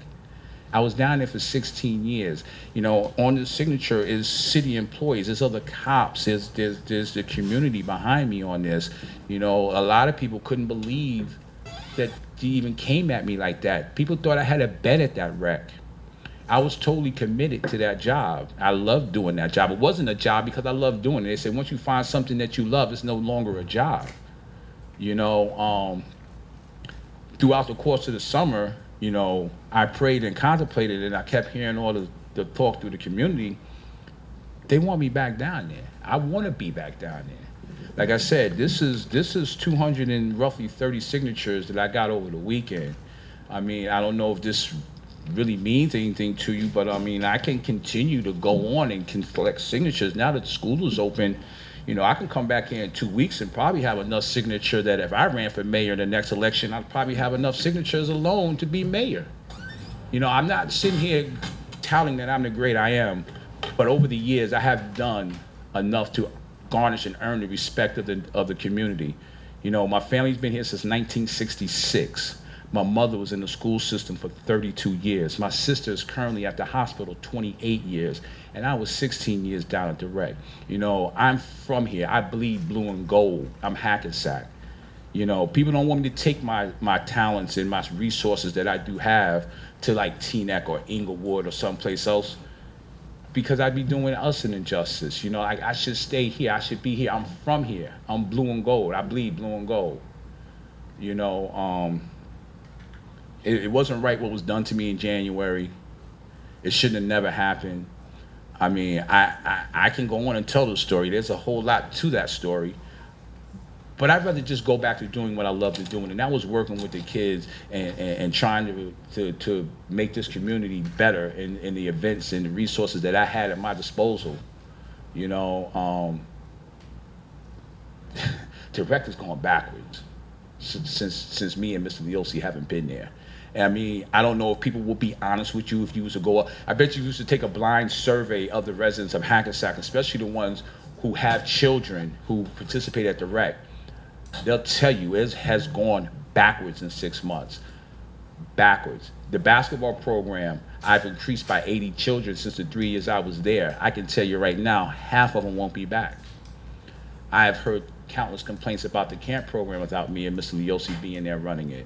I was down there for 16 years. You know, on the signature is city employees, there's other cops, there's the community behind me on this. You know, a lot of people couldn't believe that they even came at me like that. People thought I had a bet at that rec. I was totally committed to that job. I loved doing that job. It wasn't a job because I loved doing it. They said once you find something that you love, it's no longer a job. You know, throughout the course of the summer, you know, I prayed and contemplated, and I kept hearing all the talk through the community. They want me back down there. I want to be back down there. Like I said, this is 230 signatures that I got over the weekend. I mean, I don't know if this really means anything to you, but I mean, I can continue to go on and can collect signatures now that school is open. You know, I can come back here in 2 weeks and probably have enough signature that if I ran for mayor in the next election, I'd probably have enough signatures alone to be mayor. You know, I'm not sitting here touting that I'm the great I am, but over the years, I have done enough to garnish and earn the respect of the community. You know, my family's been here since 1966. My mother was in the school system for 32 years. My sister is currently at the hospital 28 years. And I was 16 years down at the rec. You know, I'm from here. I bleed blue and gold. I'm Hackensack. You know, people don't want me to take my talents and my resources that I do have to like Teaneck or Inglewood or someplace else, because I'd be doing us an injustice. You know, I should stay here. I should be here. I'm from here. I'm blue and gold. I bleed blue and gold. You know, it wasn't right what was done to me in January. It shouldn't have never happened. I mean, I can go on and tell the story. There's a whole lot to that story. But I'd rather just go back to doing what I love to doing, and that was working with the kids and trying to make this community better in the events and the resources that I had at my disposal. You know, the record's going backwards since me and Mr. Leosi haven't been there. And I mean, I don't know if people will be honest with you if you was to go up. I bet you used to take a blind survey of the residents of Hackensack, especially the ones who have children who participate at the rec. They'll tell you it has gone backwards in 6 months. Backwards. The basketball program, I've increased by 80 children since the 3 years I was there. I can tell you right now, half of them won't be back. I have heard countless complaints about the camp program without me and Mr. Leosi being there running it.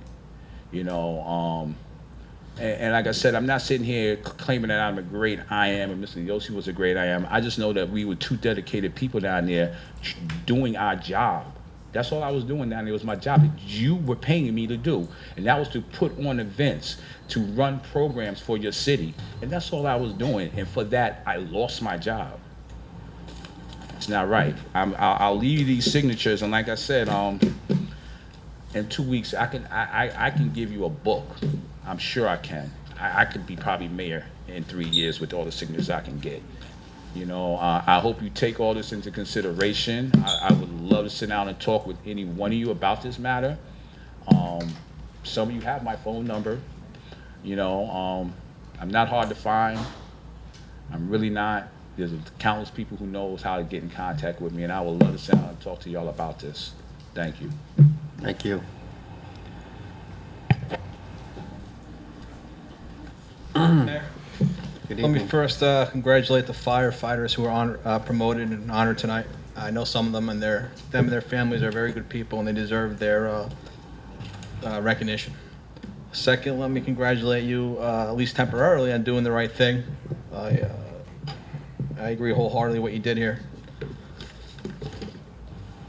You know, and like I said, I'm not sitting here claiming that I'm a great I am and Mr. Leosi was a great I am. I just know that we were two dedicated people down there doing our job. That's all I was doing down there was my job that you were paying me to do. And that was to put on events, to run programs for your city. And that's all I was doing. And for that, I lost my job. It's not right. I'll leave you these signatures. And like I said, in 2 weeks, I can give you a book. I'm sure I can. I could be probably mayor in 3 years with all the signatures I can get. You know, I hope you take all this into consideration. I would love to sit down and talk with any one of you about this matter. Some of you have my phone number. You know, I'm not hard to find. I'm really not. There's countless people who knows how to get in contact with me, and I would love to sit down and talk to y'all about this. Thank you. Thank you. Let me first congratulate the firefighters who are promoted and honored tonight. I know some of them and their families are very good people and they deserve their recognition. Second, let me congratulate you, at least temporarily, on doing the right thing. I agree wholeheartedly what you did here.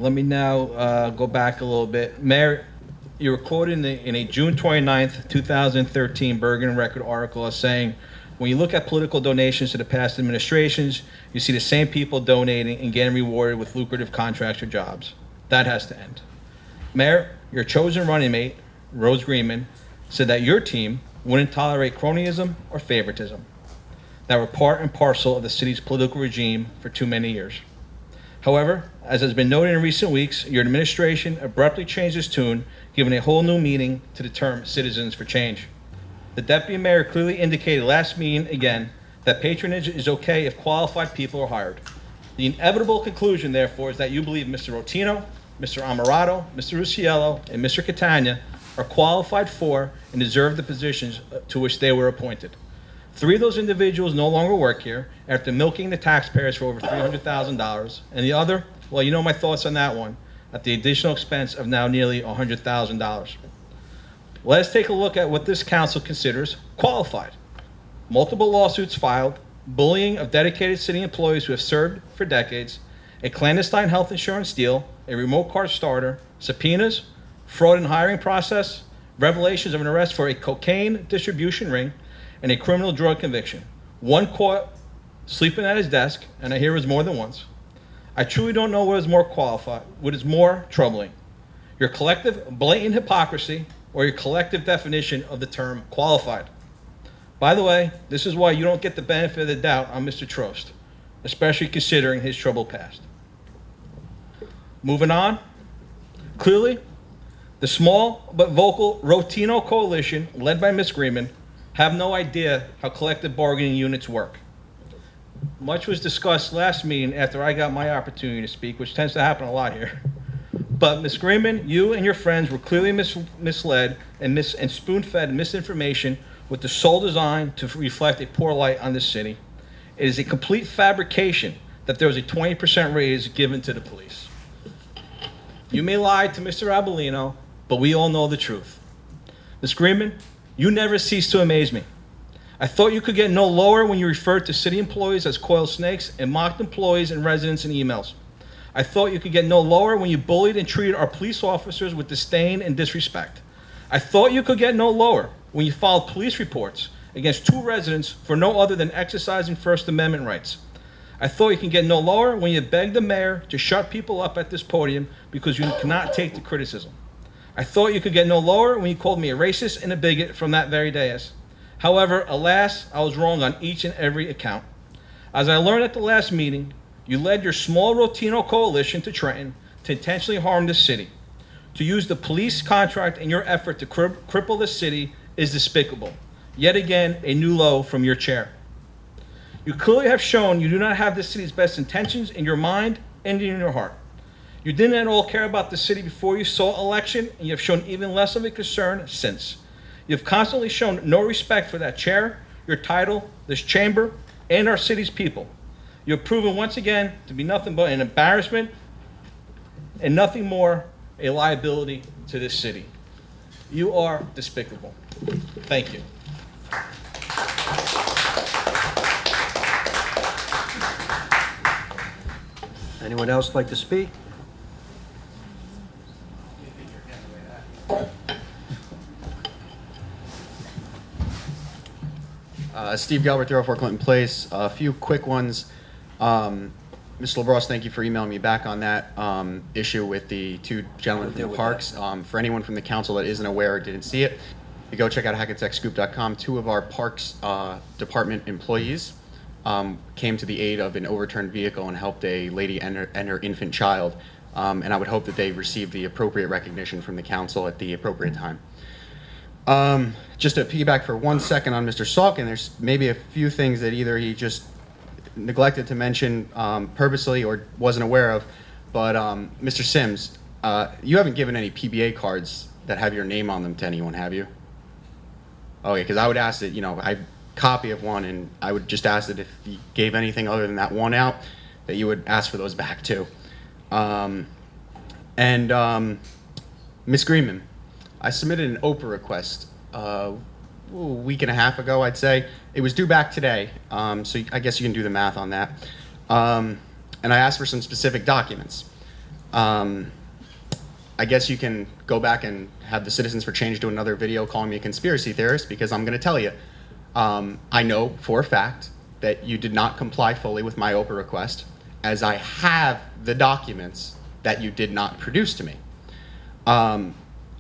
Let me now go back a little bit. Mayor, you were quoted in a June 29th, 2013 Bergen Record article as saying, when you look at political donations to the past administrations, you see the same people donating and getting rewarded with lucrative contracts or jobs. That has to end. Mayor, your chosen running mate, Rose Greenman, said that your team wouldn't tolerate cronyism or favoritism. that were part and parcel of the city's political regime for too many years. However, as has been noted in recent weeks, your administration abruptly changed its tune, giving a whole new meaning to the term citizens for change. The deputy mayor clearly indicated last meeting again that patronage is okay if qualified people are hired. The inevitable conclusion, therefore, is that you believe Mr. Rotino, Mr. Amarato, Mr. Rusiello, and Mr. Catania are qualified for and deserve the positions to which they were appointed. 3 of those individuals no longer work here after milking the taxpayers for over $300,000, and the other, well, you know my thoughts on that one, at the additional expense of now nearly $100,000. Let us take a look at what this council considers qualified. Multiple lawsuits filed, bullying of dedicated city employees who have served for decades, a clandestine health insurance deal, a remote car starter, subpoenas, fraud in hiring process, revelations of an arrest for a cocaine distribution ring, and a criminal drug conviction. One caught sleeping at his desk, and I hear it was more than once. I truly don't know what is more qualified, what is more troubling, your collective blatant hypocrisy or your collective definition of the term qualified. By the way, this is why you don't get the benefit of the doubt on Mr. Trost, especially considering his troubled past. Moving on, clearly, the small but vocal Rotino coalition, led by Ms. Greenman, have no idea how collective bargaining units work. Much was discussed last meeting after I got my opportunity to speak, which tends to happen a lot here. But Ms. Greenman, you and your friends were clearly misled and spoon-fed misinformation with the sole design to reflect a poor light on this city. It is a complete fabrication that there was a 20% raise given to the police. You may lie to Mr. Abellino, but we all know the truth. Ms. Greenman, you never cease to amaze me. I thought you could get no lower when you referred to city employees as coiled snakes and mocked employees and residents in emails. I thought you could get no lower when you bullied and treated our police officers with disdain and disrespect. I thought you could get no lower when you filed police reports against 2 residents for no other than exercising First Amendment rights. I thought you can get no lower when you begged the mayor to shut people up at this podium because you cannot take the criticism. I thought you could get no lower when you called me a racist and a bigot from that very dais. However, alas, I was wrong on each and every account. As I learned at the last meeting, you led your small Rotino coalition to Trenton to intentionally harm this city. To use the police contract in your effort to cripple the city is despicable. Yet again, a new low from your chair. You clearly have shown you do not have the city's best intentions in your mind and in your heart. You didn't at all care about the city before you saw election, and you have shown even less of a concern since. You have constantly shown no respect for that chair, your title, this chamber, and our city's people. You have proven once again to be nothing but an embarrassment and nothing more a liability to this city. You are despicable. Thank you. Anyone else like to speak? Steve Galbert, 304 Clinton Place. A few quick ones. Mr. LaBrosse, thank you for emailing me back on that issue with the 2 gentlemen from the parks. For anyone from the council that isn't aware or didn't see it, you go check out hackensackscoop.com. 2 of our parks department employees came to the aid of an overturned vehicle and helped a lady and her infant child. And I would hope that they receive the appropriate recognition from the council at the appropriate time. Just to piggyback for 1 second on Mr. Salkin, there's maybe a few things that either he just neglected to mention purposely or wasn't aware of. But Mr. Sims, you haven't given any PBA cards that have your name on them to anyone, have you? Okay, because I would ask that, I have a copy of one, and I would just ask that if you gave anything other than that one out, that you would ask for those back too. Ms. Greenman, I submitted an OPA request a week and a half ago, I'd say. It was due back today, so I guess you can do the math on that. And I asked for some specific documents. I guess you can go back and have the Citizens for Change do another video calling me a conspiracy theorist, because I'm going to tell you, I know for a fact that you did not comply fully with my OPA request, as I have the documents that you did not produce to me. I'm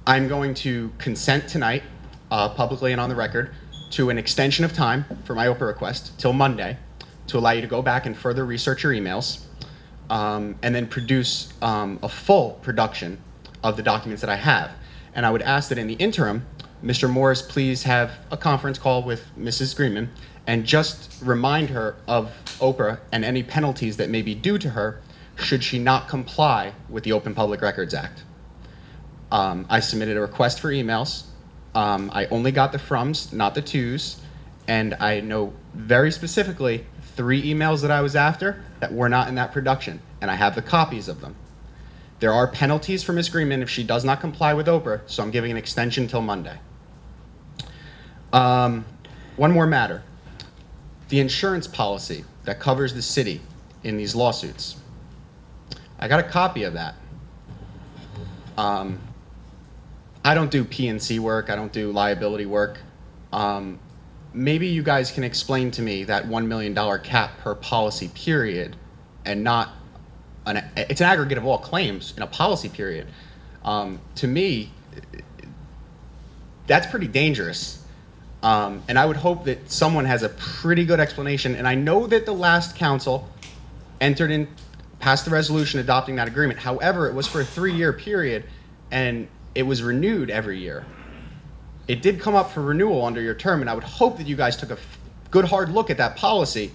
going to consent tonight, publicly and on the record, to an extension of time for my Oprah request till Monday to allow you to go back and further research your emails, and then produce a full production of the documents that I have. And I would ask that in the interim, Mr. Morris please have a conference call with Mrs. Greenman and just remind her of Oprah and any penalties that may be due to her should she not comply with the Open Public Records Act. I submitted a request for emails. I only got the froms, not the tos, and I know very specifically 3 emails that I was after that were not in that production, and I have the copies of them. There are penalties for Ms. Greenman if she does not comply with Oprah, so I'm giving an extension till Monday. One more matter. The insurance policy that covers the city in these lawsuits. I got a copy of that. I don't do P&C work. I don't do liability work. Maybe you guys can explain to me that $1 million cap per policy period and not it's an aggregate of all claims in a policy period. To me, that's pretty dangerous. And I would hope that someone has a pretty good explanation. And I know that the last council passed the resolution adopting that agreement. However, it was for a 3-year period and it was renewed every year. It did come up for renewal under your term, and I would hope that you guys took a good hard look at that policy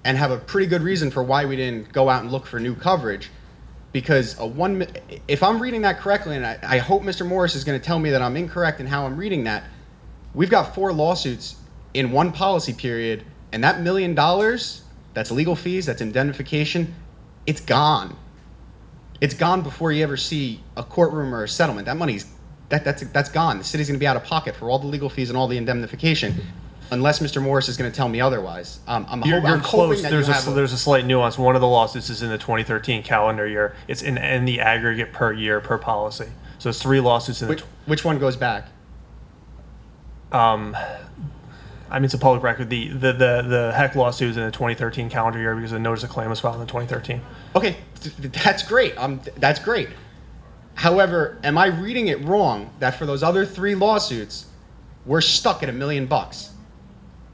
and have a pretty good reason for why we didn't go out and look for new coverage. Because if I'm reading that correctly, and I hope Mr. Morris is going to tell me that I'm incorrect in how I'm reading that, we've got 4 lawsuits in one policy period, and that $1 million, that's legal fees, that's indemnification, it's gone. It's gone before you ever see a courtroom or a settlement. That money's that's gone. The city's going to be out of pocket for all the legal fees and all the indemnification, unless Mr. Morris is going to tell me otherwise. You're I'm close. hoping that There's a slight nuance. One of the lawsuits is in the 2013 calendar year. It's in the aggregate per year per policy. So it's 3 lawsuits in which one goes back? I mean, it's a public record. The Heck lawsuit is in the 2013 calendar year because the notice of claim was filed in 2013. Okay, that's great. That's great. However, am I reading it wrong that for those other 3 lawsuits, we're stuck at $1 million,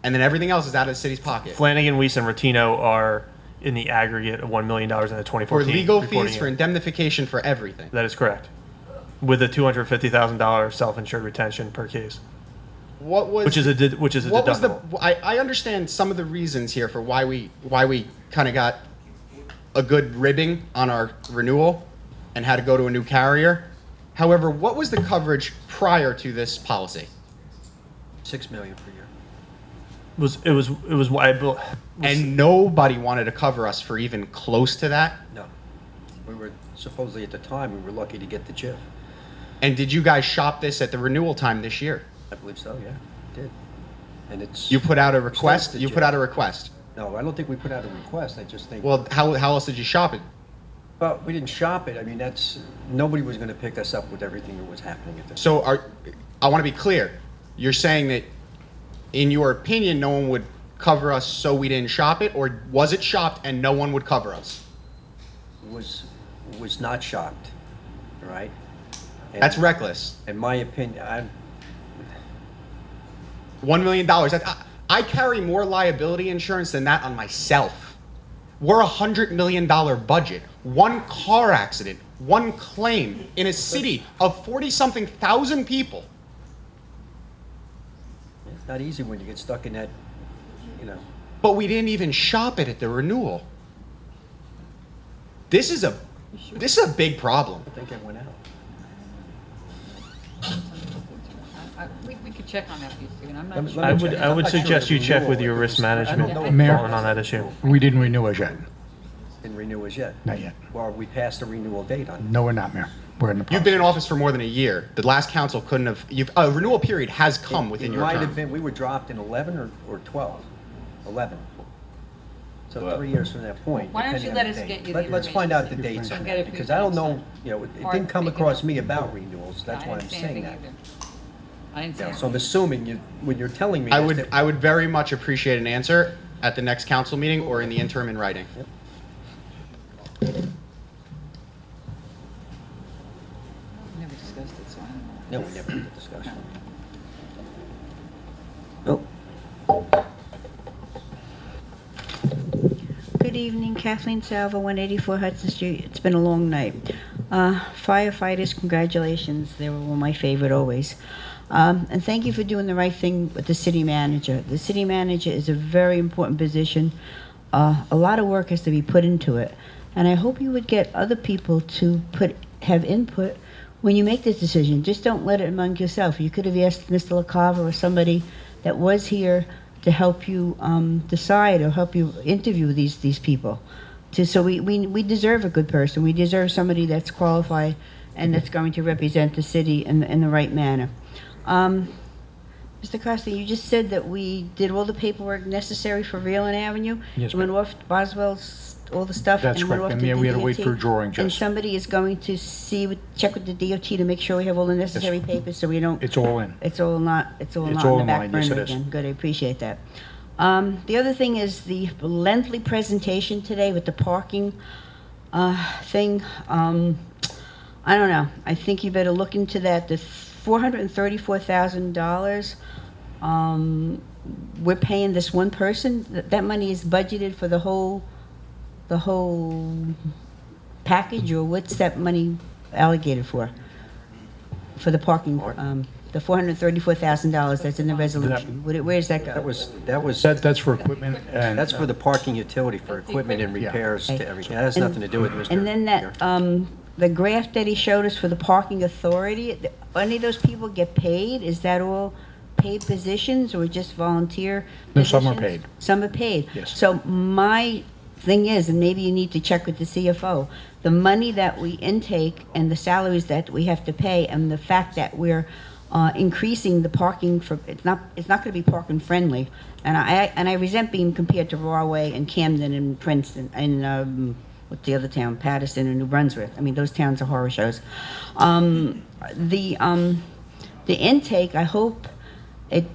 and then everything else is out of the city's pocket? Flanagan, Weiss, and Rotino are in the aggregate of $1 million in the 2014 for legal fees, reporting for year. indemnification, for everything. That is correct, with a $250,000 self-insured retention per case. Which is a deductible. I understand some of the reasons here for why we kind of got a good ribbing on our renewal and had to go to a new carrier. However, what was the coverage prior to this policy? $6 million per year. And nobody wanted to cover us for even close to that? No. We were supposedly at the time, we were lucky to get the JIF. And did you guys shop this at the renewal time this year? I believe so, yeah, did. And it's... You put out a request? You put out a request? No, I don't think we put out a request. I just think... Well, how else did you shop it? Well, we didn't shop it. I mean, nobody was going to pick us up with everything that was happening at the time. So I want to be clear. You're saying that, in your opinion, no one would cover us so we didn't shop it, or was it shopped and no one would cover us? It was not shopped, right? And that's reckless. In my opinion, $1 million. I carry more liability insurance than that on myself. We're a $100 million budget. One car accident, one claim in a city of 40-something thousand people. It's not easy when you get stuck in that, But we didn't even shop it at the renewal. This is a big problem. I think it went out. We could check on that, Stephen. I'm not sure. I would suggest you check with your risk management Mayor, on that issue. We didn't renew as yet. Didn't renew as yet. Not yet. Well, we passed a renewal date on it. No, we're not, Mayor. We're in the process. You've been in office for more than a year. The last council couldn't have... A renewal period has come within your It might term. have been, we were dropped in 11 or 12. 11. So 3 years from that point. Why don't you depending let on us the get date. you the Let's find out the information. dates on I'll get a that, few because I don't dates. know, it didn't come across me about renewals. That's why I'm saying that. I didn't say So I'm assuming when you're telling me... I would very much appreciate an answer at the next council meeting or in the interim in writing. Yep. We never discussed it, so I don't know. No, we never had the discussion. Well, Good evening, Kathleen Salvo, 184 Hudson Street. It's been a long night. Firefighters, congratulations. They were my favorite always. And thank you for doing the right thing with the city manager. The city manager is a very important position. A lot of work has to be put into it. And I hope you would get other people to have input when you make this decision. Just don't let it among yourself. You could have asked Mr. LaCava or somebody that was here to help you decide or help you interview these people. So we deserve a good person. We deserve somebody that's qualified and that's going to represent the city in the right manner. Mr. Costa, you just said that we did all the paperwork necessary for Reeland Avenue. Yes, It went off Boswell's, all the stuff. That's and went correct. off And to yeah, we had to the wait DOT. for a drawing, And Jess. somebody is going to check with the DOT to make sure we have all the necessary papers so we don't. It's all in. It's all not in all the in back line. Yes, burner it is. again. Good, I appreciate that. The other thing is the lengthy presentation today with the parking thing. I don't know. I think you better look into that. The $434,000. We're paying this one person. That money is budgeted for the whole package, or what's that money allocated for? For the parking, the $434,000 that's in the resolution. Where does that go? That's for equipment and. That's for the parking utility, for equipment and repairs to everything. That has And- nothing to do with Mr. And then that, the graph that he showed us for the parking authority, any of those people get paid? Is that all paid positions or just volunteer No, some are positions? paid. Some are paid. Yes. So my thing is, and maybe you need to check with the CFO, the money that we intake and the salaries that we have to pay, and the fact that we're increasing the parking for, it's not going to be parking friendly. And I resent being compared to Rahway and Camden and Princeton and what's the other town, Patterson and New Brunswick. I mean, those towns are horror shows. The intake, I hope it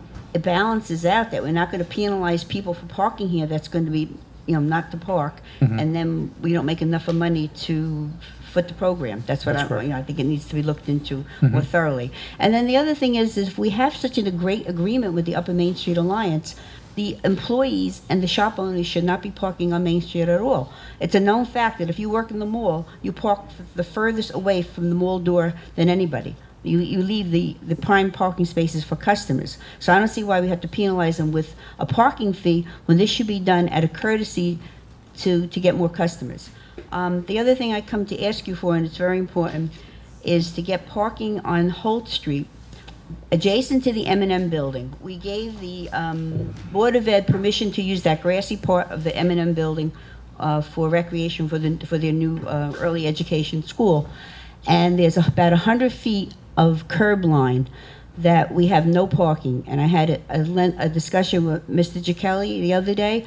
balances out, that we're not going to penalize people for parking here that's going to be, not to park, and then we don't make enough of money to foot the program. That's what That's correct. I think it needs to be looked into more thoroughly. And then the other thing is if we have such a great agreement with the Upper Main Street Alliance, the employees and the shop owners should not be parking on Main Street at all. It's a known fact that if you work in the mall, you park the furthest away from the mall door than anybody. You leave the prime parking spaces for customers. So I don't see why we have to penalize them with a parking fee when this should be done at a courtesy to get more customers. The other thing I come to ask you for, and it's very important, is to get parking on Holt Street adjacent to the M&M building. We gave the Board of Ed permission to use that grassy part of the M&M building for recreation for their new early education school. And there's about 100 feet of curb line that we have no parking. And I had a discussion with Mr. Giacelli the other day,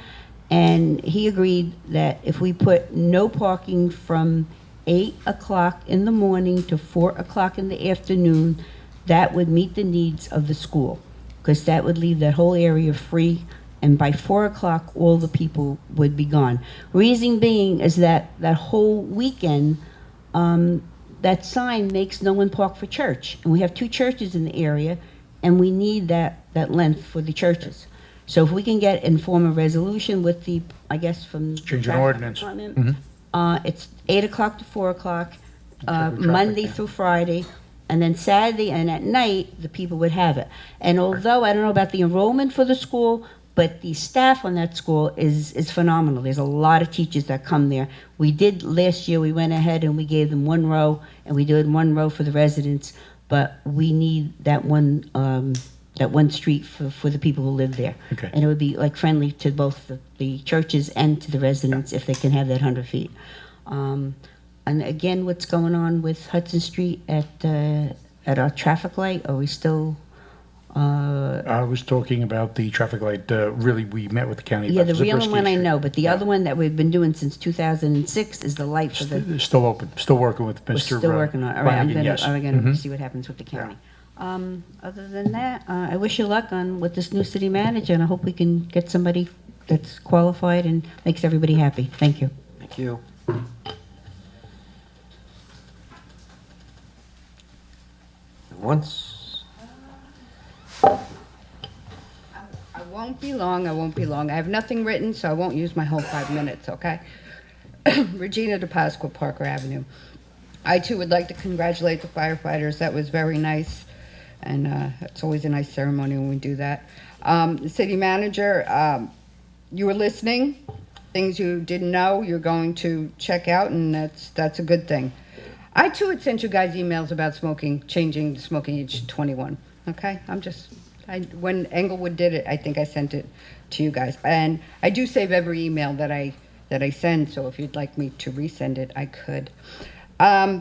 and he agreed that if we put no parking from 8 o'clock in the morning to 4 o'clock in the afternoon, that would meet the needs of the school, because that would leave that whole area free, and by 4 o'clock, all the people would be gone. Reason being is that whole weekend, that sign makes no one park for church. And we have 2 churches in the area, and we need that length for the churches. So if we can get and form a resolution with the, I guess, from the Change an traffic ordinance. department, it's 8 o'clock to 4 o'clock, traffic, Monday yeah. through Friday, and then Saturday and at night, the people would have it. And although I don't know about the enrollment for the school, but the staff on that school is phenomenal. There's a lot of teachers that come there. We did last year, we went ahead and we gave them 1 row, and we did 1 row for the residents, but we need that one street for the people who live there. Okay. And it would be like friendly to both the churches and to the residents if they can have that 100 feet. And again, what's going on with Hudson Street at our traffic light? Are we still? I was talking about the traffic light. Really, we met with the county. Yeah, about the real one I Zabriskie know, but the other one that we've been doing since 2006 is the light for the. Street. Still open. Still working with Mr. We're still working on it. All right, Flanagan, yes. I'm gonna Mhm. see what happens with the county. Other than that, I wish you luck with this new city manager, and I hope we can get somebody that's qualified and makes everybody happy. Thank you. Thank you. Once. I won't won't be long, I won't be long. I have nothing written, so I won't use my whole 5 minutes, okay? Regina DePasqua, Parker Avenue. I too would like to congratulate the firefighters. That was very nice, and it's always a nice ceremony when we do that. The city manager, you were listening. Things you didn't know, you're going to check out, and that's a good thing. I too had sent you guys emails about smoking, changing the smoking age to 21. Okay, when Englewood did it, I think I sent it to you guys, and I do save every email that I send. So if you'd like me to resend it, I could. I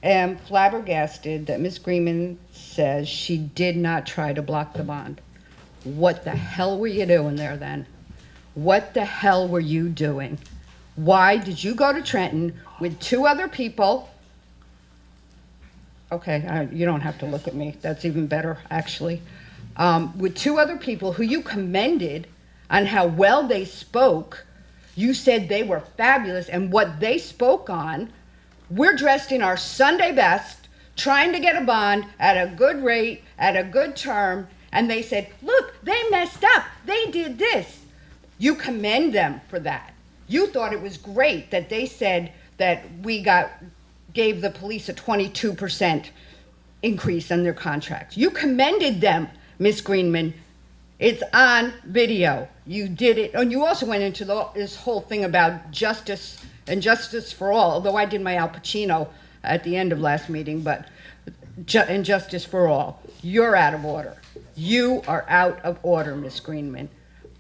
am flabbergasted that Ms. Greenman says she did not try to block the bond. What the hell were you doing there then? What the hell were you doing? Why did you go to Trenton with 2 other people? Okay, you don't have to look at me. That's even better, actually. With 2 other people who you commended on how well they spoke. You said they were fabulous, and what they spoke on, we're dressed in our Sunday best, trying to get a bond at a good rate, at a good term, and they said, look, they messed up. They did this. You commend them for that. You thought it was great that they said that we gave the police a 22% increase on their contracts. You commended them, Miss Greenman. It's on video. You did it. And you also went into this whole thing about justice and justice for all, although I did my Al Pacino at the end of last meeting, but and justice for all. You're out of order. You are out of order, Miss Greenman.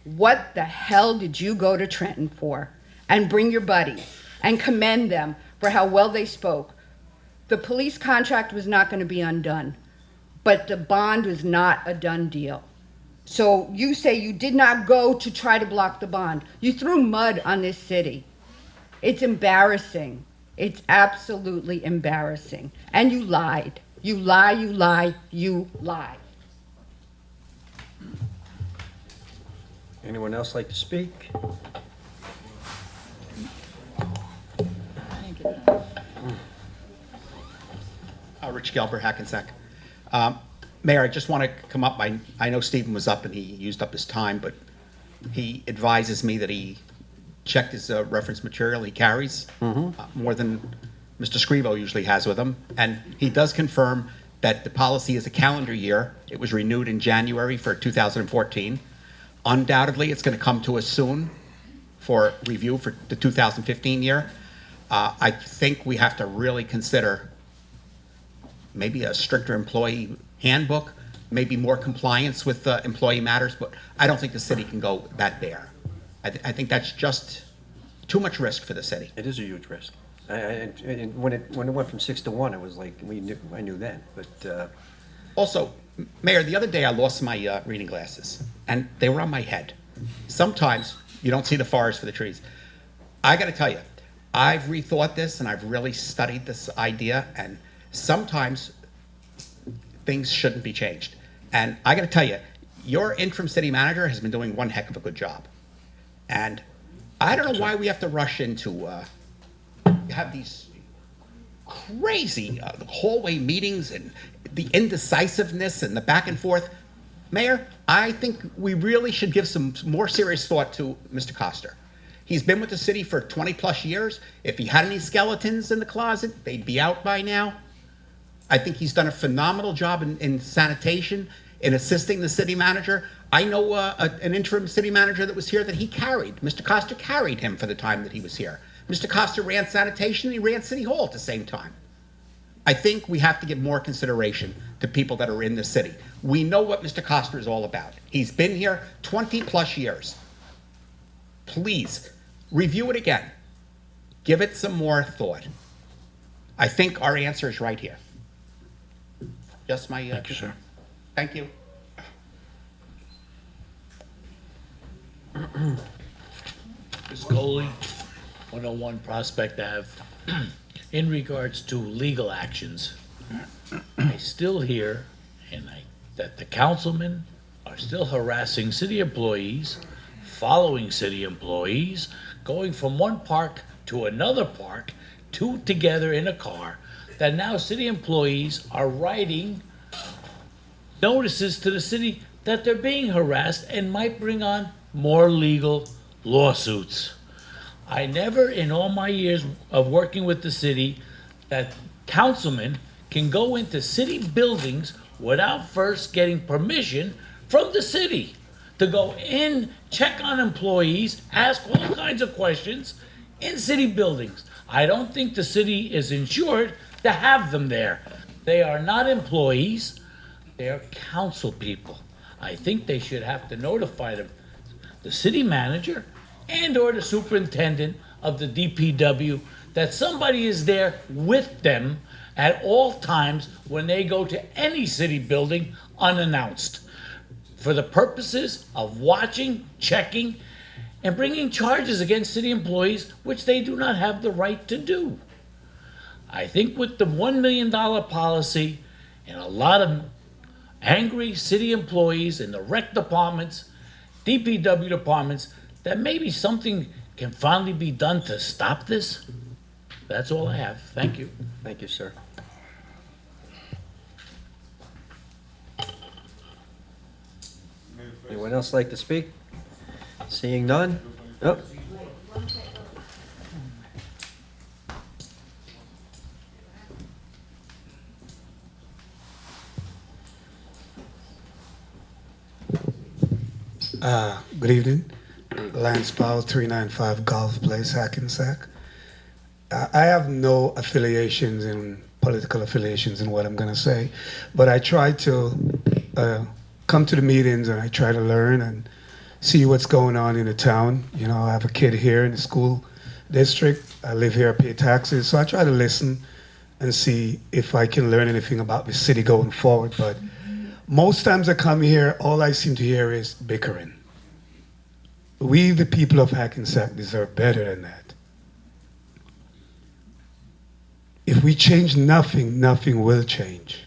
What the hell did you go to Trenton for? And bring your buddies and commend them for how well they spoke. The police contract was not going to be undone, but the bond was not a done deal. So you say you did not go to try to block the bond. You threw mud on this city. It's embarrassing. It's absolutely embarrassing. And you lied. You lie, you lie, you lie. Anyone else like to speak? Rich Gelber, Hackensack. Mayor, I just want to come up. I know Stephen was up and he used up his time, but he advises me that he checked his reference material he carries more than Mr. Scrivo usually has with him. And he does confirm that the policy is a calendar year. It was renewed in January for 2014. Undoubtedly, it's going to come to us soon for review for the 2015 year. I think we have to really consider maybe a stricter employee handbook, maybe more compliance with employee matters, but I don't think the city can go that bare. I think that's just too much risk for the city. It is a huge risk. When it went from 6 to 1, it was like I knew then. But also, Mayor, the other day I lost my reading glasses, and they were on my head. Sometimes you don't see the forest for the trees. I got to tell you, I've rethought this and I've really studied this idea, and sometimes things shouldn't be changed. And I got to tell you, your interim city manager has been doing one heck of a good job. And I don't know why we have to rush into have these crazy hallway meetings and the indecisiveness and the back and forth. Mayor, I think we really should give some more serious thought to Mr. Coster. He's been with the city for 20 plus years. If he had any skeletons in the closet, they'd be out by now. I think he's done a phenomenal job in sanitation, in assisting the city manager. I know an interim city manager that was here that he carried. Mr. Coster carried him for the time that he was here. Mr. Coster ran sanitation and he ran City Hall at the same time. I think we have to give more consideration to people that are in the city. We know what Mr. Coster is all about. He's been here 20 plus years. Please, review it again. Give it some more thought. I think our answer is right here. Just my... Thank you, sir. Thank you. Ms. Coley, 101 Prospect Ave. In regards to legal actions, I still hear that the councilmen are still harassing city employees, following city employees, going from one park to another park, two together in a car, that now city employees are writing notices to the city that they're being harassed and might bring on more legal lawsuits. I never, in all my years of working with the city, that councilmen can go into city buildings without first getting permission from the city to go in, check on employees, ask all kinds of questions in city buildings. I don't think the city is insured to have them there. They are not employees, they are council people. I think they should have to notify them, the city manager and or the superintendent of the DPW, that somebody is there with them at all times when they go to any city building unannounced, for the purposes of watching, checking, and bringing charges against city employees, which they do not have the right to do. I think with the $1 million policy and a lot of angry city employees in the rec departments, DPW departments, that maybe something can finally be done to stop this. That's all I have. Thank you. Thank you, sir. Anyone else like to speak? Seeing none? Oh. Good evening. Lance Powell, 395 Golf Place, Hackensack. I have no affiliations in political affiliations in what I'm going to say, but I try to come to the meetings and I try to learn and see what's going on in the town. You know, I have a kid here in the school district. I live here, I pay taxes, so I try to listen and see if I can learn anything about the city going forward. But most times I come here, all I seem to hear is bickering. We, the people of Hackensack, deserve better than that. If we change nothing, nothing will change.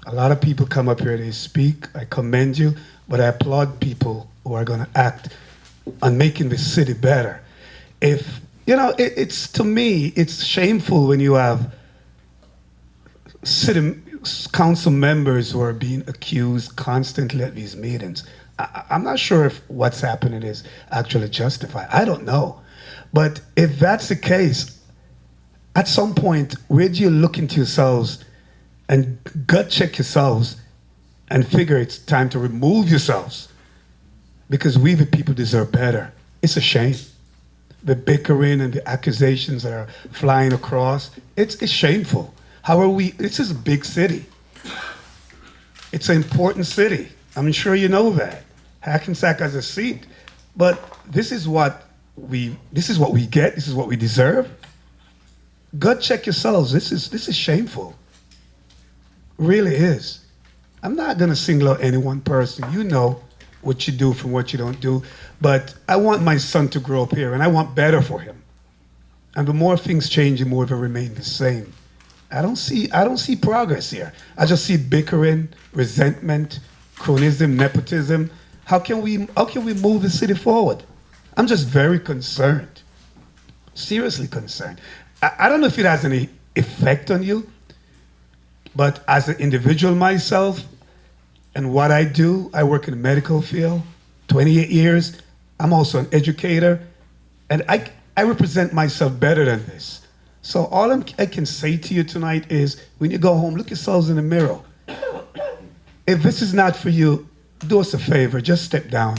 A lot of people come up here, they speak, I commend you, but I applaud people who are going to act on making the city better. If, you know, it's to me, it's shameful when you have city council members who are being accused constantly at these meetings. I'm not sure if what's happening is actually justified. I don't know. But if that's the case, at some point, where do you look into yourselves and gut check yourselves and figure it's time to remove yourselves? Because we, the people, deserve better. It's a shame. The bickering and the accusations that are flying across, it's shameful. How are we? This is a big city. It's an important city. I'm sure you know that. Hackensack has a seat, but this is what we get. This is what we deserve. Gut check yourselves. This is shameful. It really is. I'm not going to single out any one person. You know what you do from what you don't do, but I want my son to grow up here, and I want better for him. And the more things change, the more they remain the same. I don't see progress here. I just see bickering, resentment, cronyism, nepotism. How can we move the city forward? I'm just very concerned, seriously concerned. I don't know if it has any effect on you, but as an individual myself and what I do, I work in the medical field, 28 years. I'm also an educator, and I represent myself better than this. So all I can say to you tonight is, when you go home, look yourselves in the mirror. If this is not for you, do us a favor, just step down.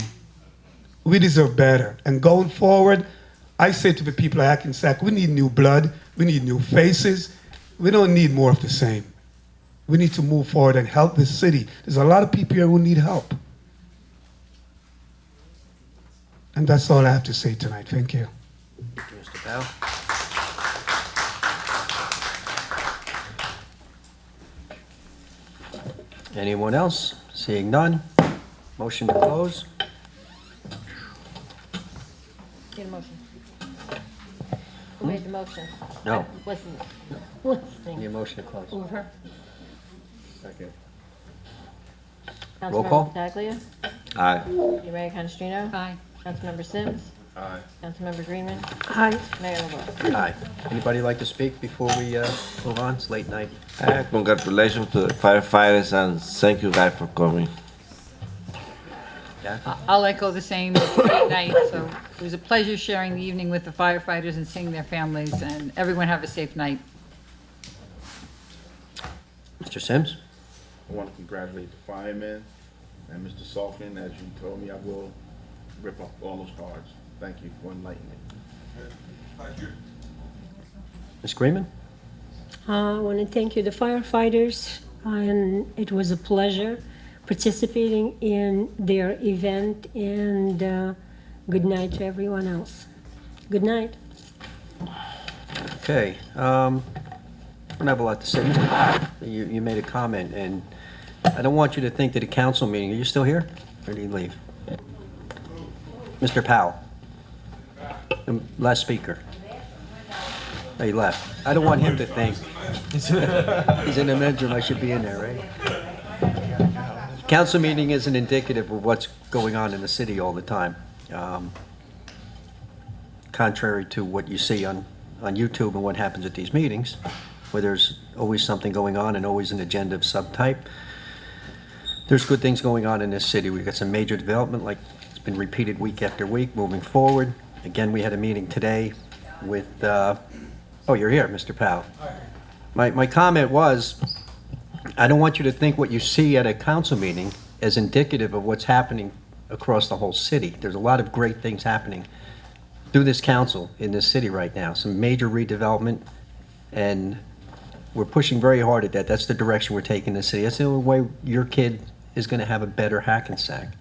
We deserve better. And going forward, I say to the people of Hackensack, we need new blood, we need new faces. We don't need more of the same. We need to move forward and help this city. There's a lot of people here who need help. And that's all I have to say tonight. Thank you. Thank you, Mr. Powell. Anyone else? Seeing none. Motion to close. Need a motion. Who made the motion? No. I wasn't listening. Need a motion to close. Hoover. Second. Roll Councilmember call. Pataglia. Aye. Deputy Mayor Canestrino. Aye. Councilmember Sims. Aye. Councilmember Greenman. Aye. Mayor LaBrus. Aye. Anybody like to speak before we move on? It's late night. Congratulations to the firefighters and thank you guys for coming. I'll echo the same. It's a great night, so it was a pleasure sharing the evening with the firefighters and seeing their families, and everyone have a safe night. Mr. Sims? I want to congratulate the firemen and Mr. Salkin. As you told me, I will rip up all those cards. Thank you for enlightening me. Thank you. Ms. Greenman? I want to thank you, the firefighters, and it was a pleasure participating in their event, and good night to everyone else. Good night. Okay, I don't have a lot to say. Mr. Powell, you made a comment, and I don't want you to think that a council meeting, are you still here, or did you leave? Mr. Powell, the last speaker. Oh, he left. I don't want him to think he's in the bedroom, I should be in there, right? Council meeting isn't indicative of what's going on in the city all the time. Contrary to what you see on YouTube and what happens at these meetings, where there's always something going on and always an agenda of some type. There's good things going on in this city. We've got some major development, like it's been repeated week after week, moving forward. Again, we had a meeting today with, oh, you're here, Mr. Powell. My comment was, I don't want you to think what you see at a council meeting as indicative of what's happening across the whole city. There's a lot of great things happening through this council in this city right now. Some major redevelopment, and we're pushing very hard at that. That's the direction we're taking the city. That's the only way your kid is going to have a better Hackensack,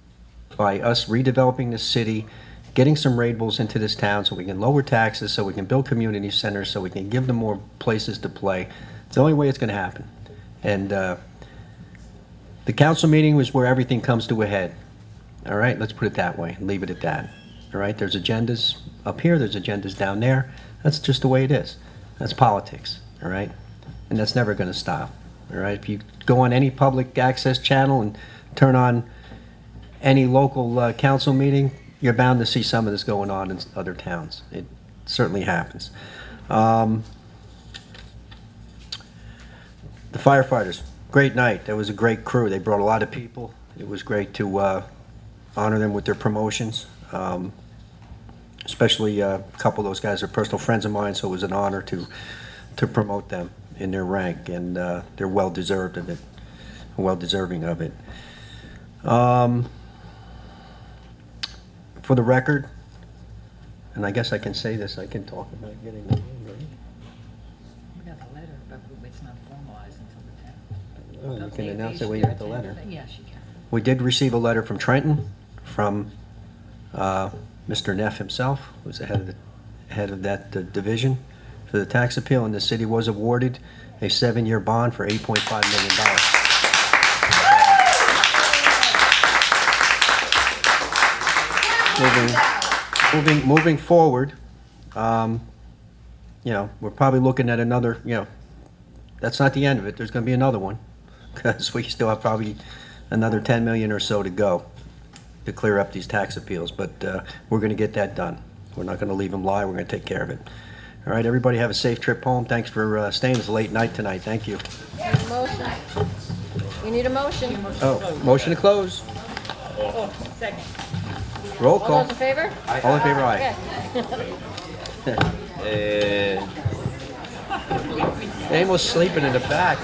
by us redeveloping the city, getting some ratables into this town so we can lower taxes, so we can build community centers, so we can give them more places to play. It's the only way it's going to happen. And the council meeting was where everything comes to a head. All right, let's put it that way, leave it at that. All right, there's agendas up here, there's agendas down there. That's just the way it is. That's politics, all right? And that's never going to stop, all right? If you go on any public access channel and turn on any local council meeting, you're bound to see some of this going on in other towns. It certainly happens. The firefighters, great night. That was a great crew. They brought a lot of people. It was great to honor them with their promotions. Especially a couple of those guys are personal friends of mine, so it was an honor to promote them in their rank, and they're well deserved of it, well deserving of it. For the record, and I guess I can say this, I can talk about getting the name ready. We got the letter, but it's not formalized until the 10th. Oh, you can announce it when you get the letter. Yes, you can. We did receive a letter from Trenton, from Mr. Neff himself, who's the head of that division for the tax appeal, and the city was awarded a 7-year bond for $8.5 million. Moving forward, you know, we're probably looking at another, you know, that's not the end of it. There's going to be another one, because we still have probably another 10 million or so to go to clear up these tax appeals, but we're going to get that done. We're not going to leave them lie. We're going to take care of it. All right, everybody have a safe trip home. Thanks for staying. It's a late night tonight. Thank you. Motion. You need a motion. Oh, motion to close. Oh, second. Roll call. All those in favor? All in favor, aye. Okay. Amos sleeping in the back.